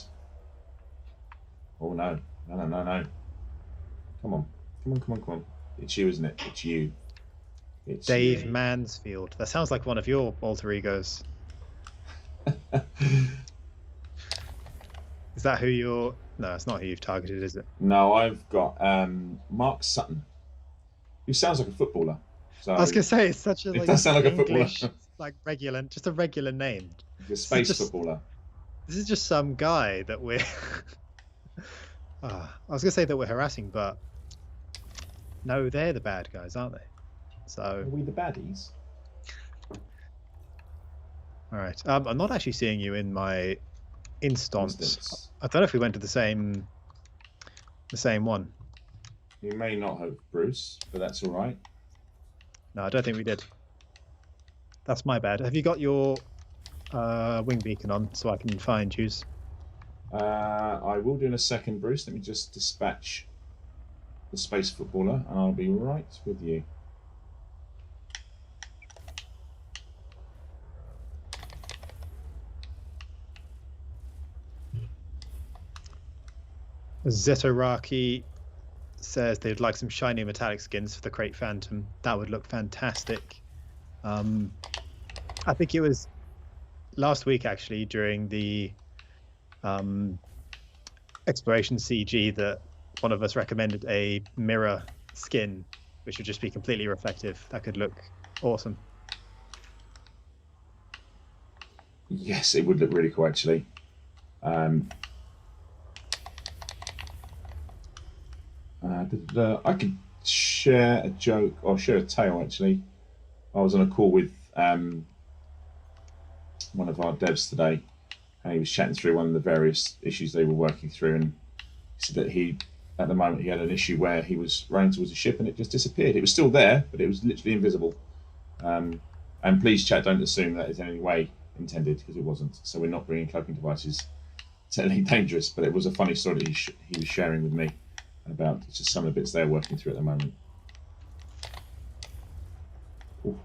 Oh no. No. Come on. It's you, isn't it? It's you. It's Dave Mansfield. That sounds like one of your alter egos. Is that who you're... No, it's not who you've targeted, is it? No, I've got Mark Sutton, who sounds like a footballer. So I was going to say, it's such a it does sound like English, a footballer. just a regular name. Like a space footballer. This is just some guy that we're... I was going to say that we're harassing, but no, they're the bad guys, aren't they? So are we the baddies? All right. I'm not actually seeing you in my instance. I don't know if we went to the same one. You may not have, Bruce, but that's all right. No, I don't think we did. That's my bad. Have you got your wing beacon on so I can find yous? I will do in a second, Bruce. Let me just dispatch the space footballer, and I'll be right with you. Zetoraki says they'd like some shiny metallic skins for the Crate Phantom. That would look fantastic. I think it was last week actually during the exploration CG that one of us recommended a mirror skin, which would just be completely reflective. That could look awesome. Yes, it would look really cool actually. I could share a joke or share a tale actually. I was on a call with one of our devs today, and he was chatting through one of the various issues they were working through, and he said that at the moment he had an issue where he was running towards a ship and it just disappeared. It was still there, but it was literally invisible. And please, chat, don't assume that is in any way intended, because it wasn't. So we're not bringing cloaking devices to anything dangerous, but it was a funny story that he was sharing with me about just some of the bits they're working through at the moment. Ooh.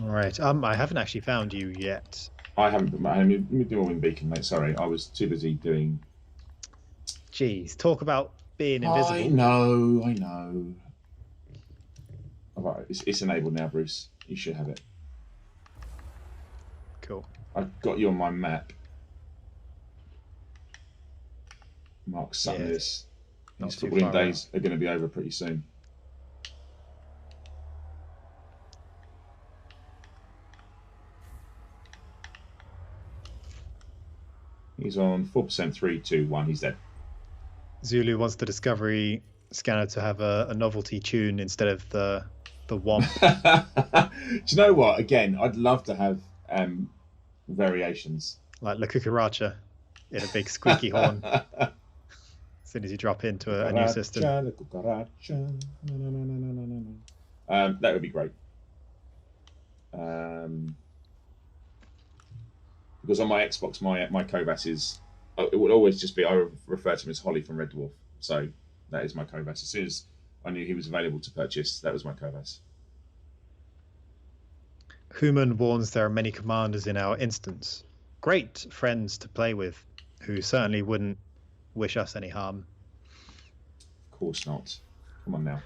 All right. I haven't actually found you yet. I haven't. Let me do a wing beacon, mate. Sorry, I was too busy doing. Jeez, talk about being invisible. I know. All right, it's enabled now, Bruce. You should have it. Cool. I've got you on my map. Mark Sutton is. His footballing days are going to be over pretty soon. He's on 4%, 3, 2, 1. He's dead. Zulu wants the Discovery scanner to have a novelty tune instead of the womp. Do you know what? Again, I'd love to have variations. Like La Cucaracha in a big squeaky horn. As soon as you drop into a new system. That would be great. Because on my Xbox, my Cobas is it would always just be, I refer to him as Holly from Red Dwarf. So that is my Kovas. As soon as I knew he was available to purchase, that was my Kovas. Human warns there are many commanders in our instance. Great friends to play with, who certainly wouldn't wish us any harm. Of course not. Come on now.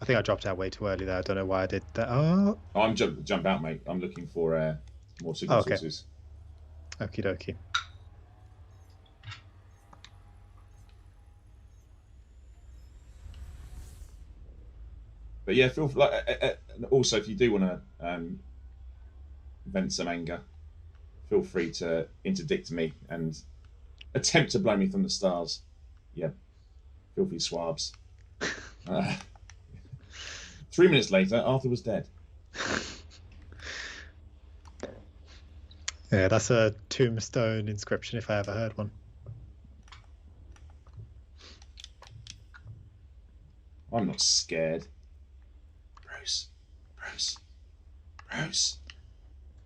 I think I dropped out way too early there. I don't know why I did that. Oh, I'm jump out, mate. I'm looking for more signal sources. Okie dokie. But yeah, feel like also if you do want to vent some anger, feel free to interdict me and attempt to blow me from the stars. Yeah, filthy swabs. 3 minutes later, Arthur was dead. Yeah, that's a tombstone inscription if I ever heard one. I'm not scared. Bruce.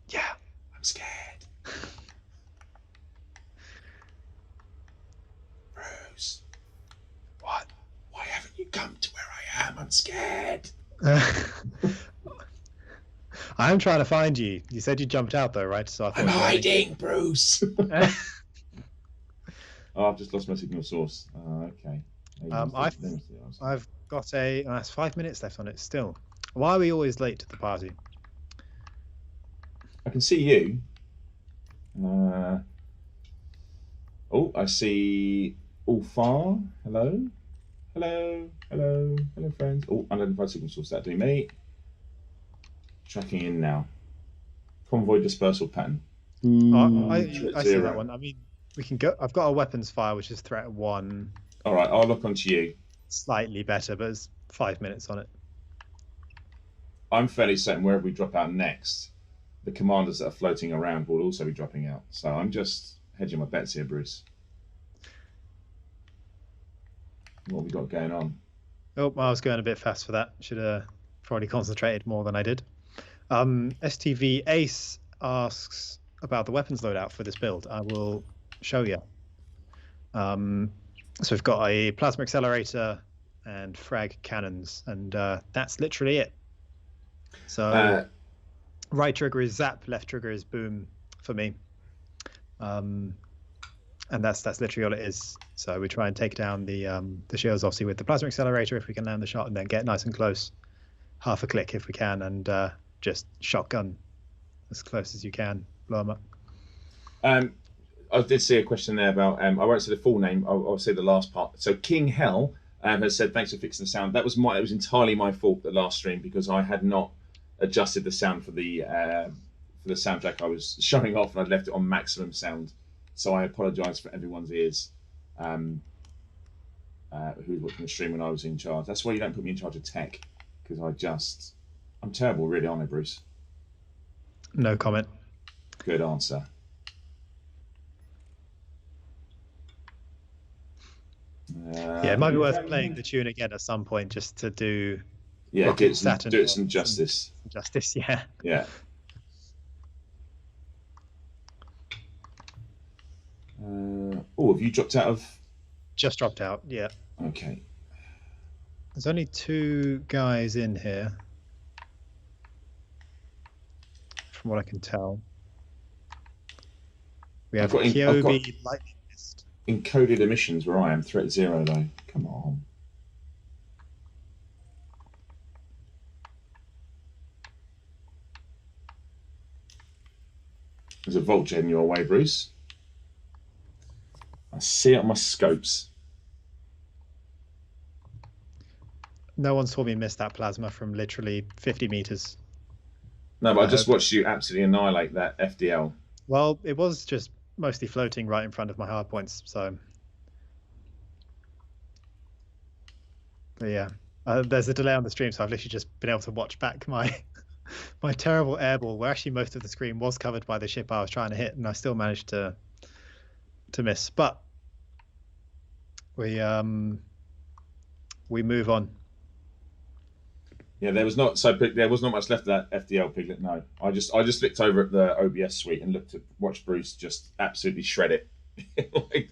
Yeah, I'm scared. Bruce. What? Why haven't you come to where I am? I'm scared. I'm trying to find you. You said you jumped out though, right? So I'm hiding, Bruce. Oh, I've just lost my signal source. Okay. I've got that's 5 minutes left on it still. Why are we always late to the party? I can see you. Oh, I see Ulfar. Hello, friends. Oh, unidentified signal source. That'd be me. Tracking in now. Convoy dispersal pattern. I see that one. I mean, we can go. I've got a weapons fire, which is threat 1. All right, I'll look onto you. Slightly better, but it's 5 minutes on it. I'm fairly certain wherever we drop out next, the commanders that are floating around will also be dropping out. So I'm just hedging my bets here, Bruce. What have we got going on? Oh, I was going a bit fast for that. Should have probably concentrated more than I did. STV Ace asks about the weapons loadout for this build. I will show you. So we've got a plasma accelerator and frag cannons, and that's literally it. So right trigger is zap, left trigger is boom for me, and that's literally all it is. So we try and take down the shields obviously with the plasma accelerator if we can land the shot, and then get nice and close, half a click if we can, and just shotgun as close as you can, blow them up. I did see a question there about I won't say the full name. I'll say the last part. So King Hell has said thanks for fixing the sound. It was entirely my fault the last stream because I had not adjusted the sound for the soundtrack I was showing off, and I'd left it on maximum sound. So I apologise for everyone's ears who was watching the stream when I was in charge. That's why you don't put me in charge of tech, because I'm terrible, really, aren't I, Bruce? No comment. Good answer. Yeah, it might be worth playing the tune again at some point just to do. Yeah, do it some justice. Justice, yeah. Yeah. Oh, have you dropped out of? Just dropped out. Yeah. Okay. There's only 2 guys in here, from what I can tell. We have Kyobi, Lightning Mist. Encoded emissions where I am. Threat 0 though. Come on. There's a Vulture in your way, Bruce. I see it on my scopes. No one saw me miss that plasma from literally 50 meters. No, but I just watched you absolutely annihilate that FDL. Well, it was just mostly floating right in front of my hard points, so. But yeah, there's a delay on the stream, so I've literally just been able to watch back my terrible airball, where actually most of the screen was covered by the ship I was trying to hit, and I still managed to miss. But we move on. Yeah, there was not much left of that FDL Piglet. No, I just looked over at the OBS suite and watched Bruce just absolutely shred it. Like,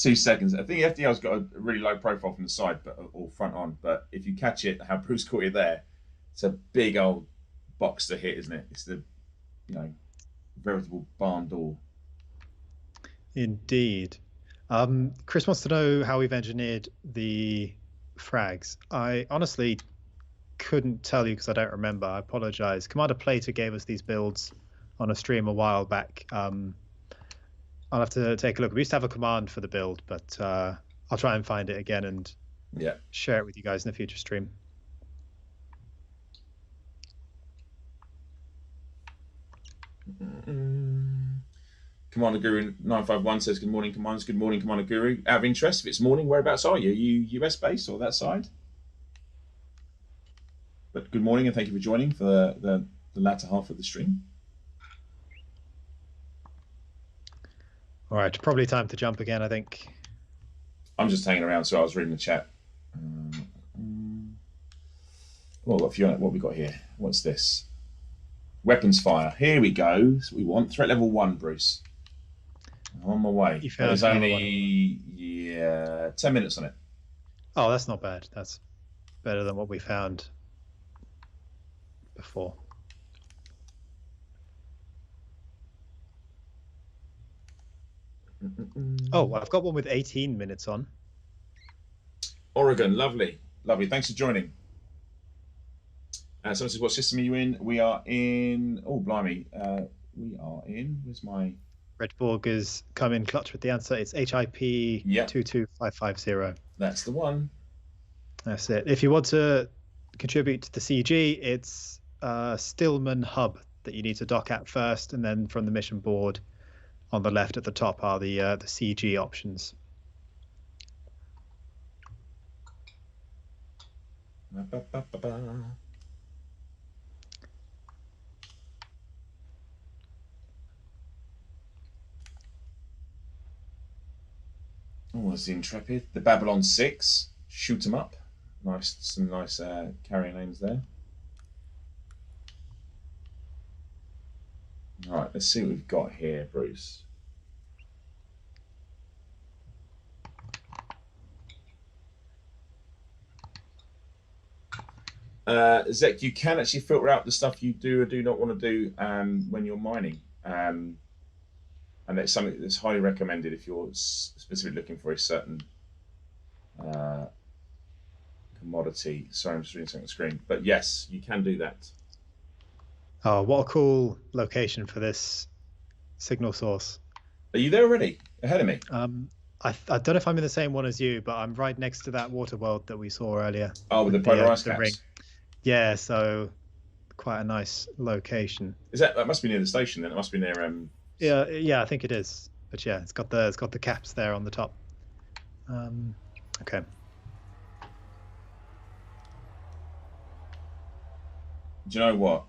2 seconds. I think FDL's got a really low profile from the side, but or front on. But if you catch it, how Bruce caught you there, it's a big old box to hit, isn't it? It's the, veritable barn door. Indeed. Chris wants to know how we've engineered the frags. I honestly couldn't tell you because I don't remember. I apologize. Commander Plater gave us these builds on a stream a while back. I'll have to take a look. We used to have a command for the build, but I'll try and find it again and share it with you guys in a future stream. Commander Guru 951 says, "Good morning, Commanders. Good morning, Commander Guru. Out of interest, if it's morning, whereabouts are you? Are you US based or that side?" But good morning and thank you for joining for the latter half of the stream. All right, probably time to jump again, I think. I'm just hanging around, so I was reading the chat. Well, what we got here? What's this? Weapons fire. Here we go. That's what we want. Threat level 1, Bruce. I'm on my way. There's only 10 minutes on it. Oh, that's not bad. That's better than what we found before. Oh, I've got one with 18 minutes on. Oregon, lovely. Thanks for joining. Someone says, what system are you in? We are in, oh, blimey. We are in, where's my... Red Borg has come in clutch with the answer. It's HIP 22550. That's the one. That's it. If you want to contribute to the CG, it's Stillman Hub that you need to dock at first, and then from the mission board on the left at the top are the CG options. Oh, there's the Intrepid. The Babylon 6. Shoot 'em up. Nice, some nice carrier names there. All right, let's see what we've got here, Bruce. Zek, you can actually filter out the stuff you do or do not want to do when you're mining. And it's something that's highly recommended if you're specifically looking for a certain commodity. Sorry, I'm just reading something on the screen. But yes, you can do that. Oh, what a cool location for this signal source. Are you there already? Ahead of me? I don't know if I'm in the same one as you, but I'm right next to that water world that we saw earlier. Oh, with the polar ice caps. Ring. Yeah, so quite a nice location. That must be near the station then? It must be near... Yeah, I think it is. But yeah, it's got the caps there on the top. Okay. Do you know what?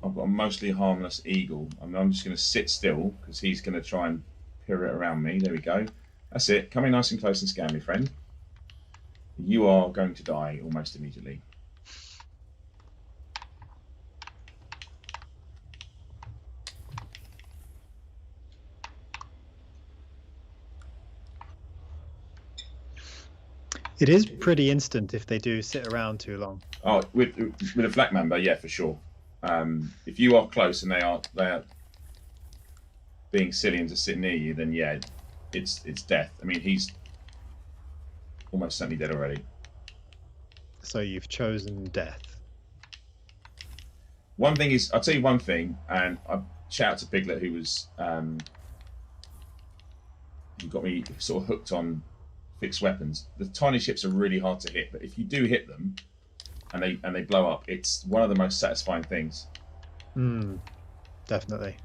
I've got a mostly harmless eagle. I'm just going to sit still because he's going to try and pirouette around me. There we go. That's it. Coming nice and close and scan me, friend. You are going to die almost immediately. It is pretty instant if they do sit around too long. Oh, with a flak member, yeah, for sure. If you are close and they are being silly and just sitting near you, then yeah, it's death. I mean, he's almost certainly dead already. So you've chosen death. One thing is, I'll tell you one thing, and I shout out to Piglet who was who got me sort of hooked on fixed weapons. The tiny ships are really hard to hit, but if you do hit them and they blow up, it's one of the most satisfying things. Definitely.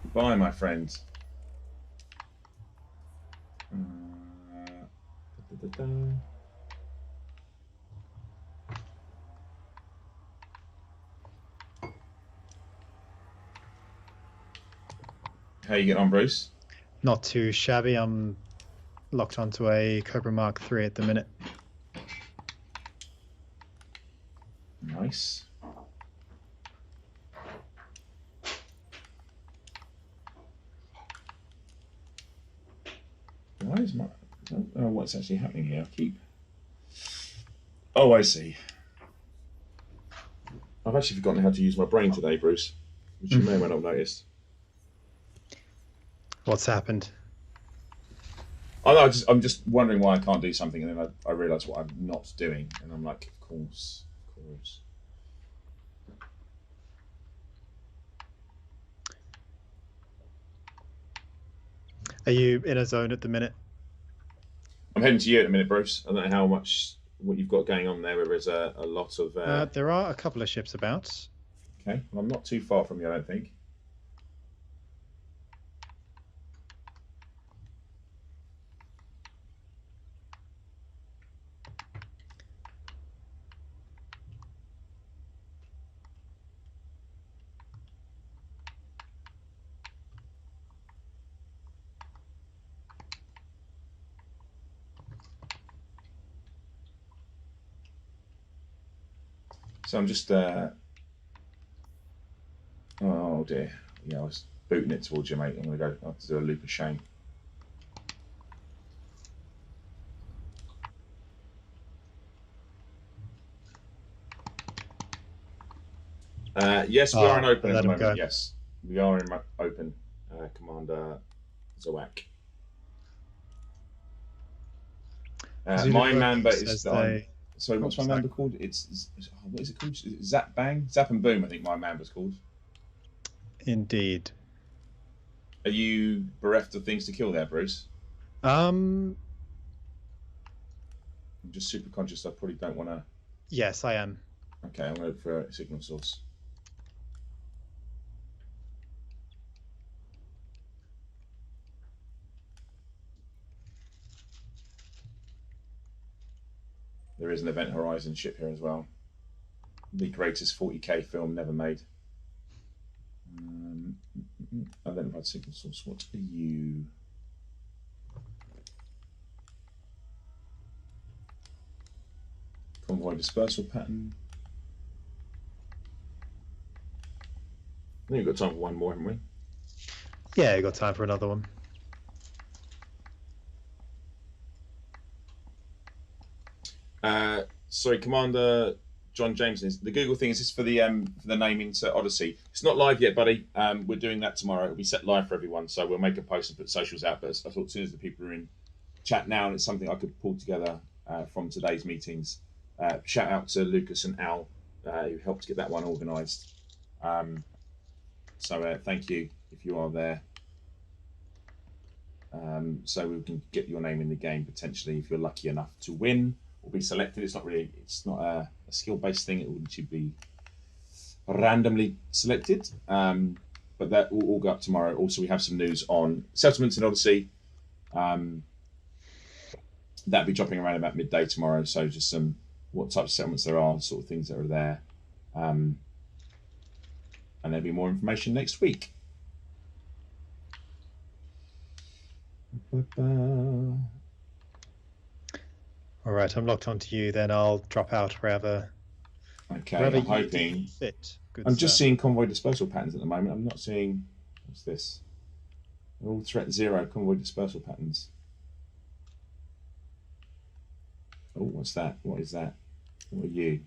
Goodbye, my friend. How you getting on, Bruce? Not too shabby. I'm locked onto a Cobra Mark III at the minute. Nice. where's my? I don't know what's actually happening here. I keep. Oh, I see. I've actually forgotten how to use my brain today, Bruce, which you may or may not have noticed. What's happened? I'm just wondering why I can't do something, and then I realise what I'm not doing, and I'm like, of course. Are you in a zone at the minute? I'm heading to you in a minute, Bruce. I don't know what you've got going on there. Where there's a lot of. There are a couple of ships about. Okay, well, I'm not too far from you, I don't think. So I'm just. Oh dear. Yeah, I was booting it towards you, mate. I'm going to go. I have to do a loop of shame. Yes, we are in open at the moment. Go. Yes, we are in open, Commander Zawak. My member is sorry, what's my member called? It's what is it called? Zap Bang? Zap and Boom, I think my member's called. Indeed. Are you bereft of things to kill there, Bruce? I'm just super conscious. I probably don't want to. Yes, I am. Okay, I'm going to look for a signal source. There is an Event Horizon ship here as well. The greatest 40k film never made. Identified signal source. What are you? Convoy dispersal pattern. I think we've got time for one more, haven't we? Yeah, we've got time for another one. Sorry, Commander John Jameson. The Google thing is this for the naming to Odyssey. It's not live yet, buddy. We're doing that tomorrow. It'll be set live for everyone, so we'll make a post and put socials out. But I thought as soon as the people are in chat now, and it's something I could pull together from today's meetings. Shout out to Lucas and Al who helped get that one organised. So thank you if you are there. So we can get your name in the game potentially if you're lucky enough to win or be selected. It's not a skill-based thing. It would be randomly selected. But that will all go up tomorrow. Also, we have some news on settlements in Odyssey. That'll be dropping around about midday tomorrow. So just what types of settlements there are, sort of things that are there. And there'll be more information next week. All right, I'm locked onto you. Then I'll drop out wherever. Okay, I'm hoping. I'm just seeing convoy dispersal patterns at the moment. I'm not seeing. What's this? All threat 0 convoy dispersal patterns. Oh, what's that? What is that? What are you?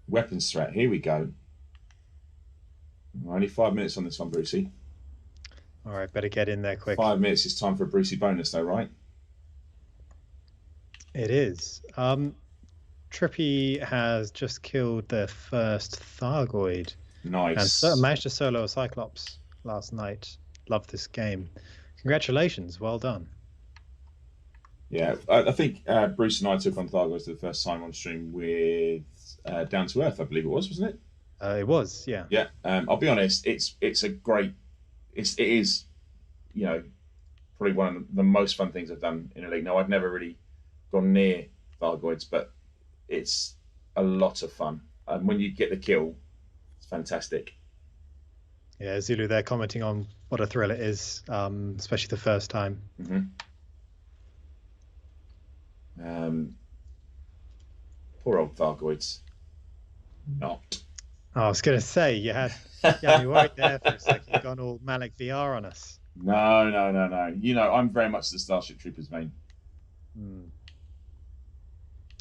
Weapons threat. Here we go. Only 5 minutes on this one, Brucey. All right, better get in there quick. 5 minutes is time for a Brucey bonus, though, right? It is. Trippy has just killed their first Thargoid. Nice. And managed to solo a Cyclops last night. Love this game. Congratulations. Well done. Yeah, I think Bruce and I took on Thargoids for the first time on stream with Down to Earth, I believe it was, wasn't it? It was, yeah. Yeah. I'll be honest. It is, probably one of the most fun things I've done in a league. Now, I've never really gone near Thargoids, but it's a lot of fun. When you get the kill, it's fantastic. Yeah, Zulu, they're commenting on what a thrill it is, especially the first time. Mm-hmm. Poor old Thargoids. Not. I was going to say, you had me worried there for a second. You've gone all Malik VR on us. No, no, no, no. You know, I'm very much the Starship Troopers main.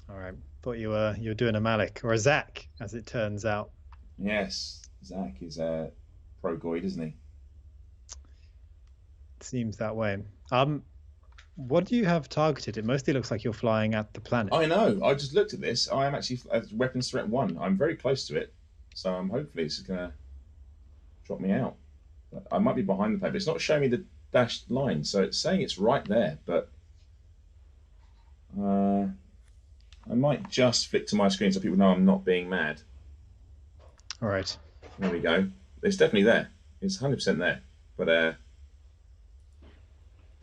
All right. Thought you were doing a Malik or a Zach, as it turns out. Yes, Zach is a pro Goid, isn't he? It seems that way. What do you have targeted? It mostly looks like you're flying at the planet. I know. I just looked at this. I am actually at weapons threat 1. I'm very close to it, so hopefully it's gonna drop me out. But I might be behind the paper. It's not showing me the dashed line, so it's saying it's right there. But I might just flick to my screen so people know I'm not being mad. All right. There we go. It's definitely there. It's 100% there. But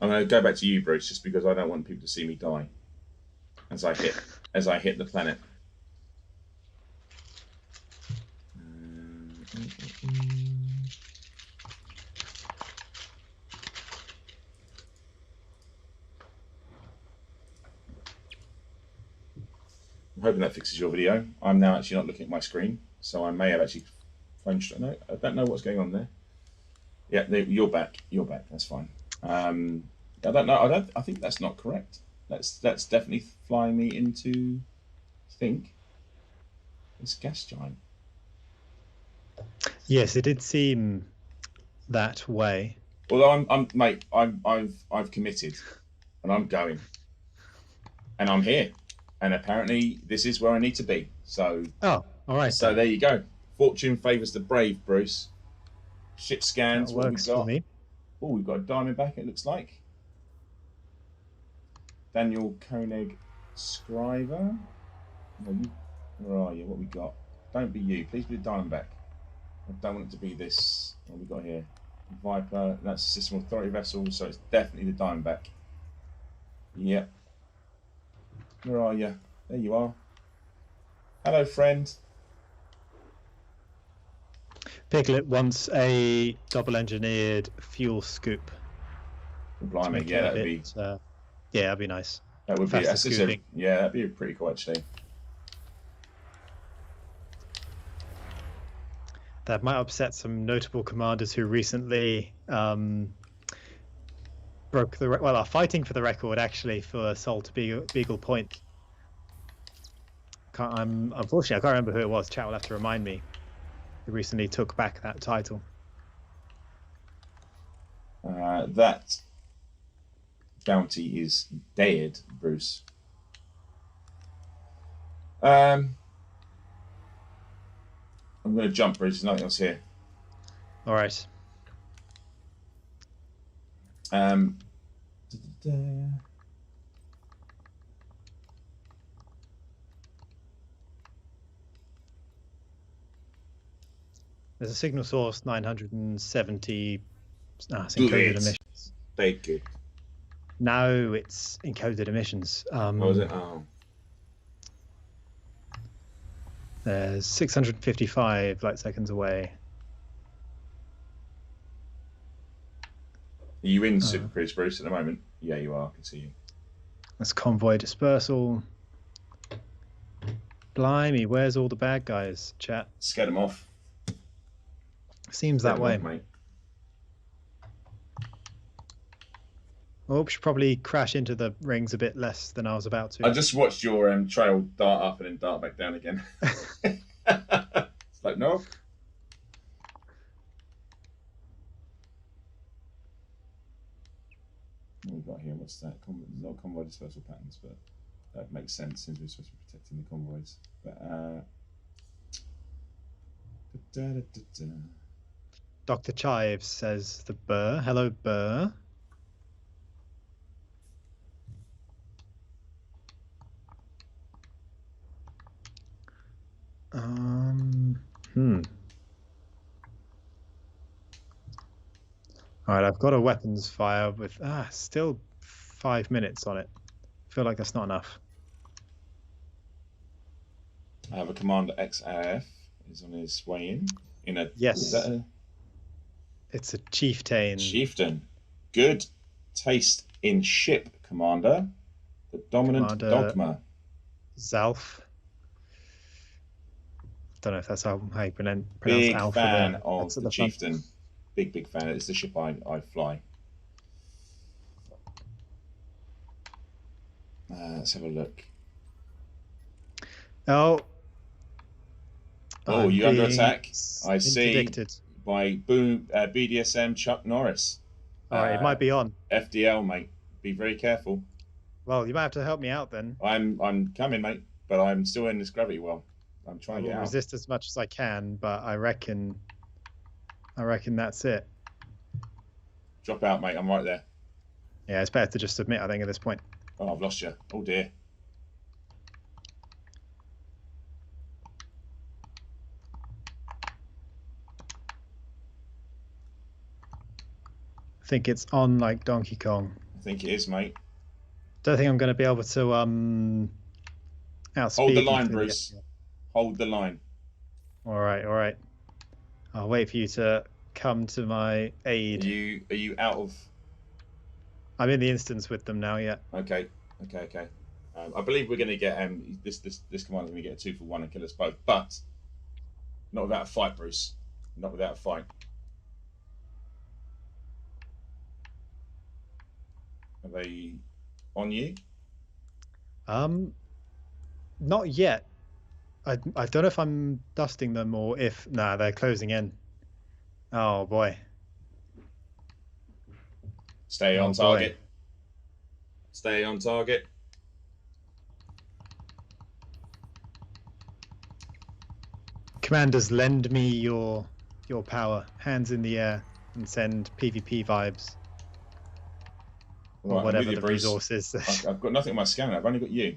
I'm going to go back to you, Bruce, just because I don't want people to see me die as I hit the planet. I'm hoping that fixes your video. I'm now actually not looking at my screen, so I may have actually phone. No, I don't know what's going on there. Yeah, you're back. You're back. That's fine. I don't know. I think that's not correct. That's definitely flying me into, I think, this gas giant. Yes, it did seem that way. Although I've committed, and I'm going, and I'm here, and apparently this is where I need to be. So. Oh, all right. So there you go. Fortune favours the brave, Bruce. Ship scans. That what works we got? for me. Oh, we've got a Diamondback, it looks like. Daniel Koenig Scriver. Where are you? What we got? Don't be you. Please be a Diamondback. I don't want it to be this. What we got here? Viper. That's a System Authority vessel, so it's definitely the Diamondback. Yep. Where are you? There you are. Hello, friend. Piglet wants a double-engineered fuel scoop. Blimey, yeah, that'd be. Yeah, that'd be nice. That would be. Yeah, that'd be pretty cool actually. That might upset some notable commanders who recently broke the are fighting for the record actually for Assault Beagle Point. Unfortunately I can't remember who it was. Chat will have to remind me. Who recently took back that title. That bounty is dead, Bruce. I'm going to jump, Bruce. There's nothing else here. All right. There's a signal source 970. It's encoded emissions. Very good. No, it's encoded emissions. What was it? Oh. There's 655 light seconds away. Are you in Super Cruise, Bruce, at the moment? Yeah, you are. I can see you. That's convoy dispersal. Blimey, where's all the bad guys, chat? Scare them off. Seems that way. Mate. Oh, should probably crash into the rings a bit less than I was about to. I just watched your trail dart up and then dart back down again. It's like, no. What we got here? What's that? There's no convoy dispersal patterns, but that makes sense since we're supposed to be protecting the convoys. But Dr. Chives says the Burr. Hello, Burr. All right, I've got a weapons fire with still 5 minutes on it. I feel like that's not enough. I have a Commander XAF. He's on his way in a. Yes. Is that It's a chieftain. Chieftain. Good taste in ship, Commander. The dominant Commander dogma. Zalf. don't know if that's how you pronounce Big Alpha fan there. of That's at the the front. Chieftain. Big fan. It's the ship I fly. Let's have a look. Oh. Oh, I'm you're under being attack. I see. interdicted. By Boom BDSM Chuck Norris. All right, it might be on. FDL, mate. Be very careful. Well, you might have to help me out then. I'm coming, mate, but I'm still in this gravity well. I'm trying to get out. Resist as much as I can, but I reckon that's it. Drop out, mate. I'm right there. Yeah, it's better to just submit, I think, at this point. Oh, I've lost you. Oh dear. I think it's on like Donkey Kong. I think it is, mate. Don't think I'm going to be able to outspeed. Hold the line, Bruce. Hold the line. All right. I'll wait for you to come to my aid. Are you out of? I'm in the instance with them now. Yeah. Okay. I believe we're going to get this command is going to get a 2-for-1 and kill us both, but not without a fight, Bruce. Not without a fight. Are they on you? Not yet. I don't know if I'm dusting them or if they're closing in. Oh boy. Stay on target. Stay on target. Commanders, lend me your power. Hands in the air and send PvP vibes. Or whatever the resource is. I've got nothing on my scanner. I've only got you.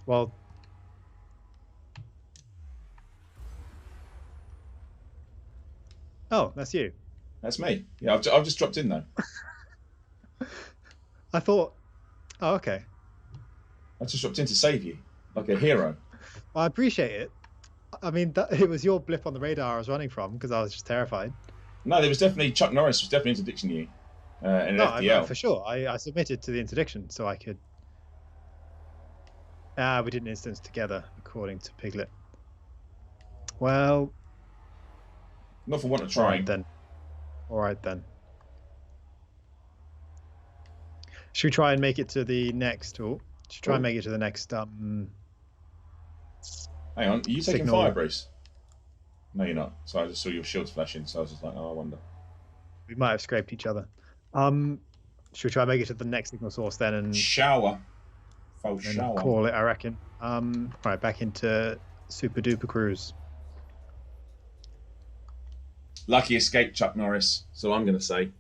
Well, oh, that's you. That's me. Yeah, I've just dropped in though. I thought, oh, okay. I just dropped in to save you, like a hero. Well, I appreciate it. I mean, it was your blip on the radar I was running from because I was just terrified. No, there was definitely Chuck Norris was definitely interdicting you in an FDL. For sure. I submitted to the interdiction so I could. We did an instance together, according to Piglet. Well, not for want of trying. All right then. Should we try and make it to the next? Oh, should we try and make it to the next? Hang on, are you taking fire, Bruce? No, you're not. So I just saw your shields flashing, so I was just like, oh, I wonder. We might have scraped each other. Should we try and make it to the next signal source then and shower? Shower. Call it, I reckon. Right, back into Super Duper Cruise. Lucky escape, Chuck Norris. So I'm going to say.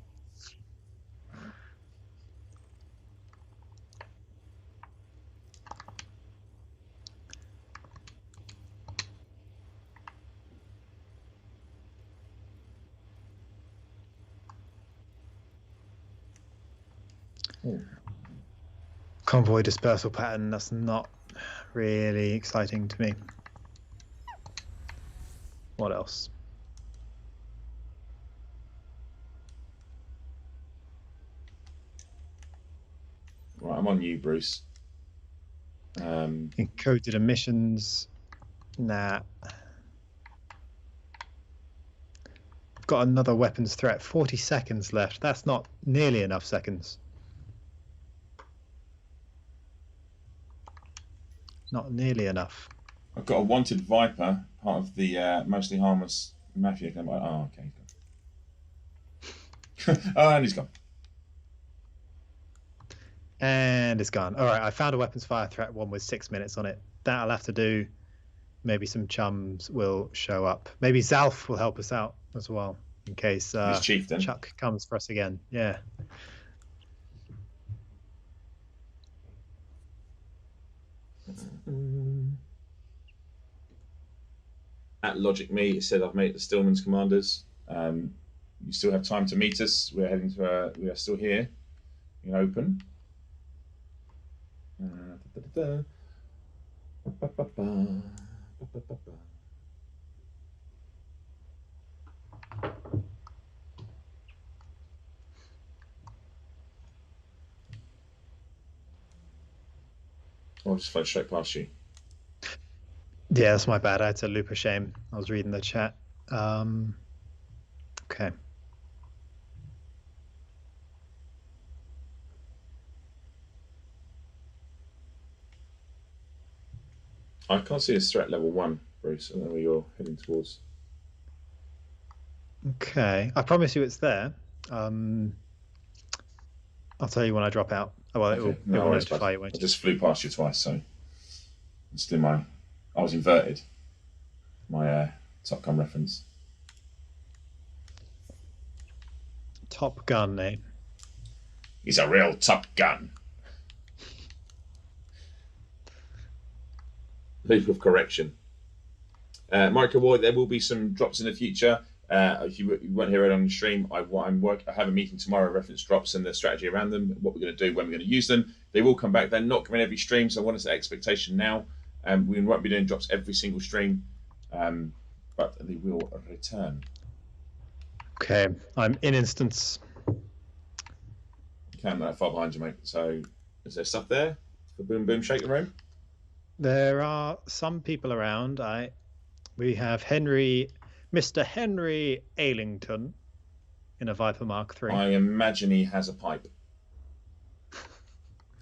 Convoy dispersal pattern, that's not really exciting to me. What else? Right, I'm on you, Bruce. Encoded emissions. Nah. I've got another weapons threat. 40 seconds left. That's not nearly enough seconds. Not nearly enough. I've got a wanted Viper, part of the mostly harmless mafia. Oh, okay, he's gone. Oh, and he's gone. And it's gone. All right, I found a weapons fire threat one with 6 minutes on it. That I'll have to do. Maybe some chums will show up. Maybe Zalf will help us out as well, in case Chuck comes for us again. Yeah. At Logic Me, it said I've made it to Stillman's Commanders. You still have time to meet us. We're heading to. We are still here. You can open. I'll just float straight past you. Yeah, that's my bad. I had to loop a shame. I was reading the chat. Okay. I can't see a threat level 1, Bruce. I don't know where you're heading towards. Okay. I promise you it's there. I'll tell you when I drop out. Oh, well, Okay, it will worries, notify bud. you, won't I it? just flew past you twice, so it's still I was inverted. My Top Gun reference. Top Gun name. He's a real Top Gun. Loop of correction. Michael Ward, there will be some drops in the future. If you weren't here on the stream, I have a meeting tomorrow, reference drops and the strategy around them, what we're going to do, when we're going to use them. They will come back. They're not coming every stream, so I want to set expectation now. We won't be doing drops every single stream, but they will return. Okay, I'm in instance. Can't that far behind you, mate. So, is there stuff there for Boom Boom Shake the Room? There are some people around. We have Mr. Henry Ailington in a Viper Mark III. I imagine he has a pipe.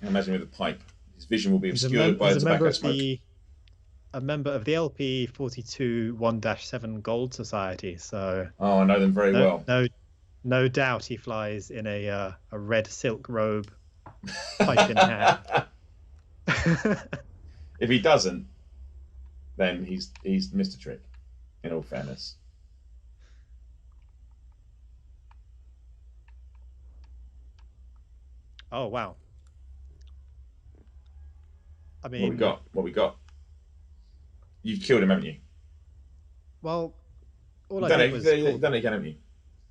I imagine with a pipe. His vision will be obscured by the tobacco smoke. A member of the LP 42 1-7 Gold Society. So. Oh, I know them very well. No doubt he flies in a red silk robe, pipe in hand. If he doesn't, then he's Mr. Trick, in all fairness. Oh, wow. I mean... What we got? You've killed him, haven't you? Well, all I did was... You've done it again, haven't you?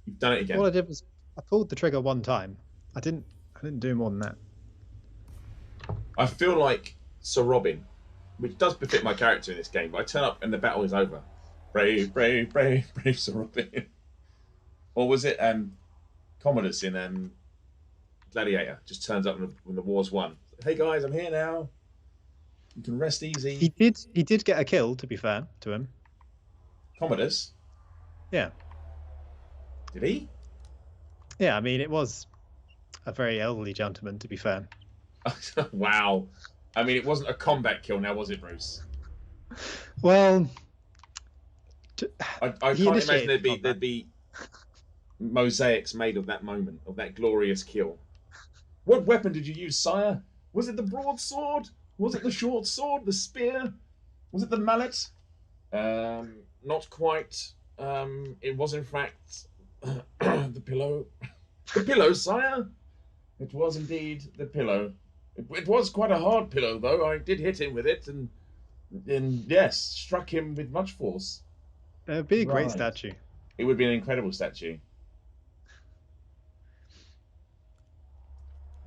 You've done it again. All I did was I pulled the trigger one time. I didn't do more than that. I feel like Sir Robin, which does befit my character in this game, but I turn up and the battle is over. Brave, brave, brave, brave Sir Robin. Or was it Commodus in Gladiator? Just turns up when the war's won. Hey guys, I'm here now. You can rest easy. He did get a kill, to be fair to him. Commodus? Yeah. Did he? Yeah, I mean, it was a very elderly gentleman, to be fair. Wow. I mean, it wasn't a combat kill now, was it, Bruce? Well... I can't imagine there'd be mosaics made of that moment, of that glorious kill. What weapon did you use, sire? Was it the broadsword? Was it the short sword? The spear? Was it the mallet? Not quite. It was, in fact, the pillow. The pillow, sire? It was indeed the pillow. It was quite a hard pillow, though. I did hit him with it, and yes, struck him with much force. It'd be a great statue. It would be an incredible statue.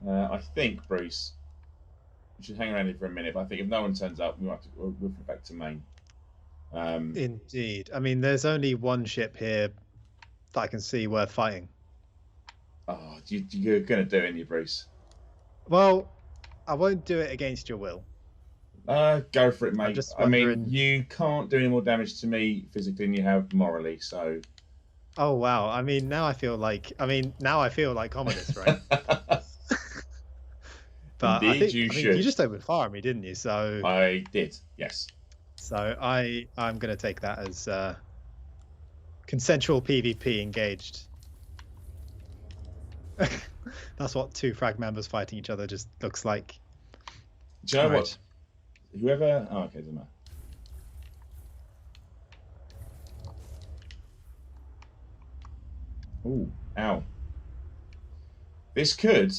I think, Bruce, we should hang around here for a minute, but I think if no one turns up, we'll flip back to main. Indeed. I mean, there's only one ship here that I can see worth fighting. Oh, you're going to do it, aren't you, Bruce? Well, I won't do it against your will. Go for it, mate. I mean, you can't do any more damage to me physically than you have morally, so... Oh, wow. I mean, now I feel like Commodus, right? But Indeed, I think you just opened fire on me, didn't you? So I did, yes. So I'm going to take that as consensual PvP engaged. That's what two frag members fighting each other just looks like. Do you know what? Whoever... Oh, okay, doesn't matter. Ooh, ow. This could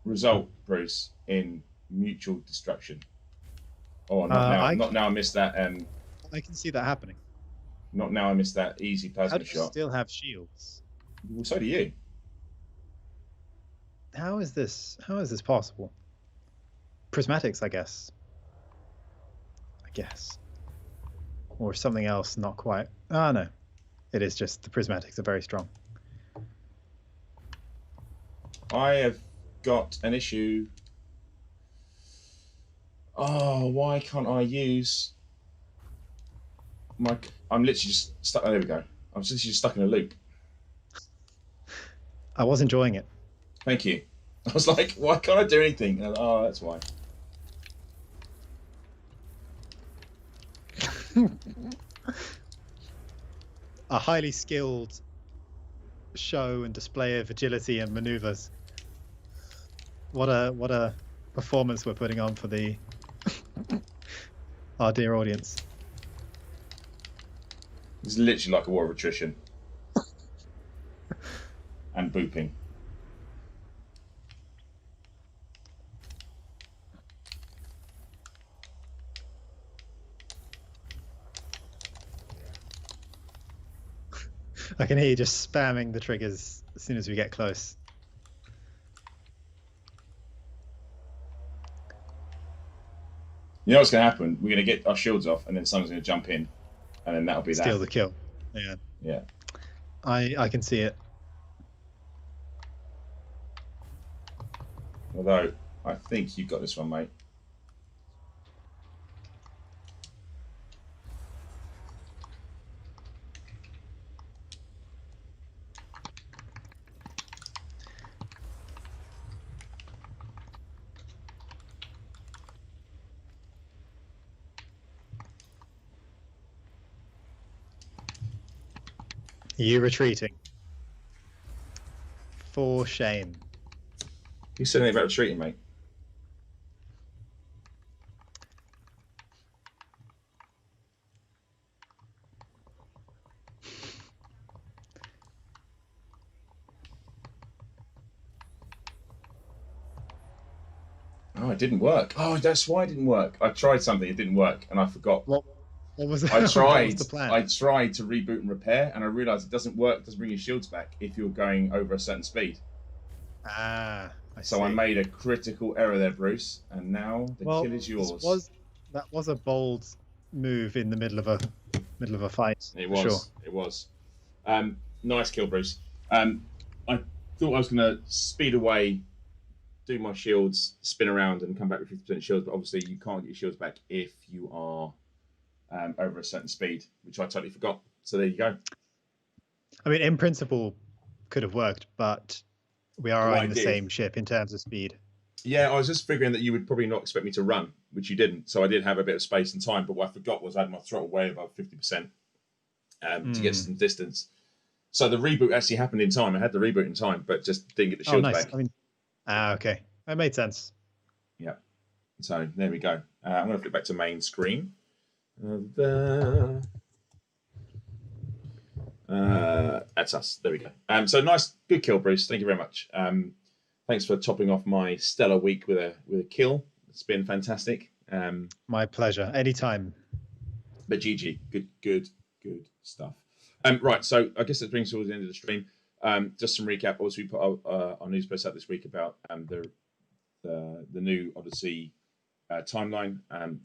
result, Bruce, in mutual destruction. Oh, not now I missed that. I can see that happening. Not now I missed that easy plasma shot. How do you still have shields? Well, so do you. How is this possible? Prismatics, I guess. Or something else, not quite. Ah, no. It is just the prismatics are very strong. I have got an issue. Oh, why can't I use... I'm literally just stuck. Oh, there we go. I was literally just stuck in a loop. I was enjoying it. Thank you. I was like, why can't I do anything? And oh, that's why. A highly skilled show and display of agility and maneuvers. What a performance we're putting on for the our dear audience. It's literally like a war of attrition and booping. I can hear you just spamming the triggers as soon as we get close. You know what's going to happen? We're going to get our shields off, and then someone's going to jump in, and then that'll be Steal that. the kill. Yeah. Yeah. I can see it. Although, I think you've got this one, mate. You retreating. For shame. You said anything about retreating, mate? Oh, it didn't work. Oh, that's why it didn't work. I tried something, it didn't work, and I forgot. What was it? I tried. What was the plan? I tried to reboot and repair, and I realised it doesn't work. It doesn't bring your shields back if you're going over a certain speed. Ah, So I made a critical error there, Bruce, and now the kill is yours. That was a bold move in the middle of a fight. It was. Sure. It was. Nice kill, Bruce. I thought I was going to speed away, do my shields, spin around, and come back with 50% shields. But obviously, you can't get your shields back if you are over a certain speed, which I totally forgot. So there you go. I mean, in principle, could have worked, but we are on the same ship in terms of speed. Yeah, I was just figuring that you would probably not expect me to run, which you didn't. So I did have a bit of space and time. But what I forgot was I had my throttle way above 50% to get some distance. So the reboot actually happened in time. I had the reboot in time, but just didn't get the shields back. I mean, okay. That made sense. Yeah. So there we go. I'm going to flip back to main screen. That's us. There we go. So nice, good kill, Bruce. Thank you very much. Thanks for topping off my stellar week with a kill. It's been fantastic. My pleasure. Anytime. But GG, good stuff. Right, so I guess that brings us towards the end of the stream. Just some recap. Obviously, we put our news post out this week about the new Odyssey timeline.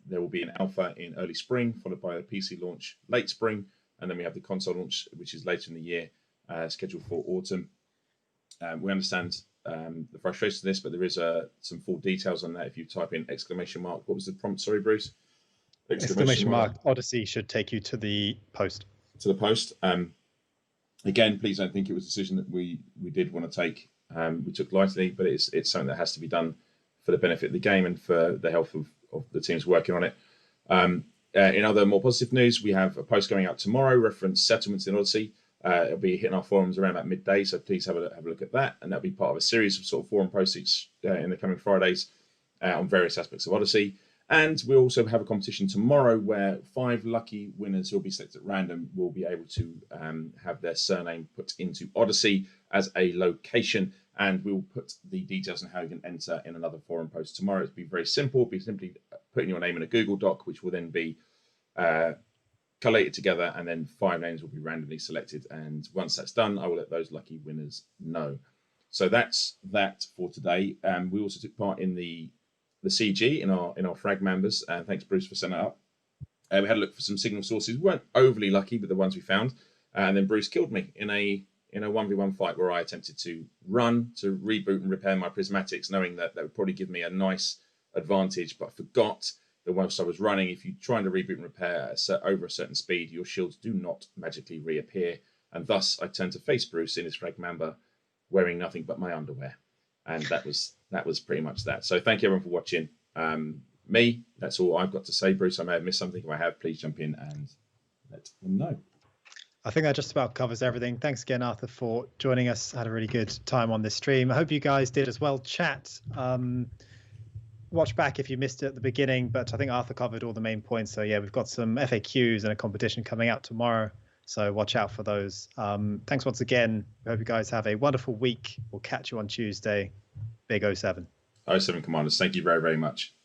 There will be an alpha in early spring, followed by a PC launch late spring, and then we have the console launch, which is later in the year, scheduled for autumn. We understand the frustration of this, but there is some full details on that. If you type in ! What was the prompt? Sorry, Bruce. Exclamation mark. Odyssey should take you to the post. To the post. Again, please don't think it was a decision that we did want to take. We took lightly, but it's something that has to be done for the benefit of the game and for the health of the teams working on it. In other more positive news, we have a post going out tomorrow, reference settlements in Odyssey. It'll be hitting our forums around about midday, so please have a look at that. And that'll be part of a series of sort of forum posts in the coming Fridays on various aspects of Odyssey. And we also have a competition tomorrow where 5 lucky winners who will be selected at random will be able to have their surname put into Odyssey as a location. And we will put the details on how you can enter in another forum post tomorrow. It'll be very simple. It'll be simply putting your name in a Google Doc, which will then be collated together, and then 5 names will be randomly selected. And once that's done, I will let those lucky winners know. So that's that for today. We also took part in the CG in our frag members. Thanks, Bruce, for setting that up. We had a look for some signal sources. We weren't overly lucky with the ones we found. And then Bruce killed me in a 1v1 fight where I attempted to run to reboot and repair my prismatics, knowing that would probably give me a nice advantage, but I forgot that whilst I was running, if you're trying to reboot and repair over a certain speed, your shields do not magically reappear. And thus I turned to face Bruce in his Frag Mamba wearing nothing but my underwear. And that was pretty much that. So thank you everyone for watching. That's all I've got to say. Bruce, I may have missed something. If I have, please jump in and let them know. I think that just about covers everything. Thanks again, Arthur, for joining us. Had a really good time on this stream. I hope you guys did as well. Chat. Watch back if you missed it at the beginning, but I think Arthur covered all the main points. So yeah, we've got some FAQs and a competition coming out tomorrow. So watch out for those. Thanks once again. I hope you guys have a wonderful week. We'll catch you on Tuesday. Big 07. 07 Commanders, thank you very, very much.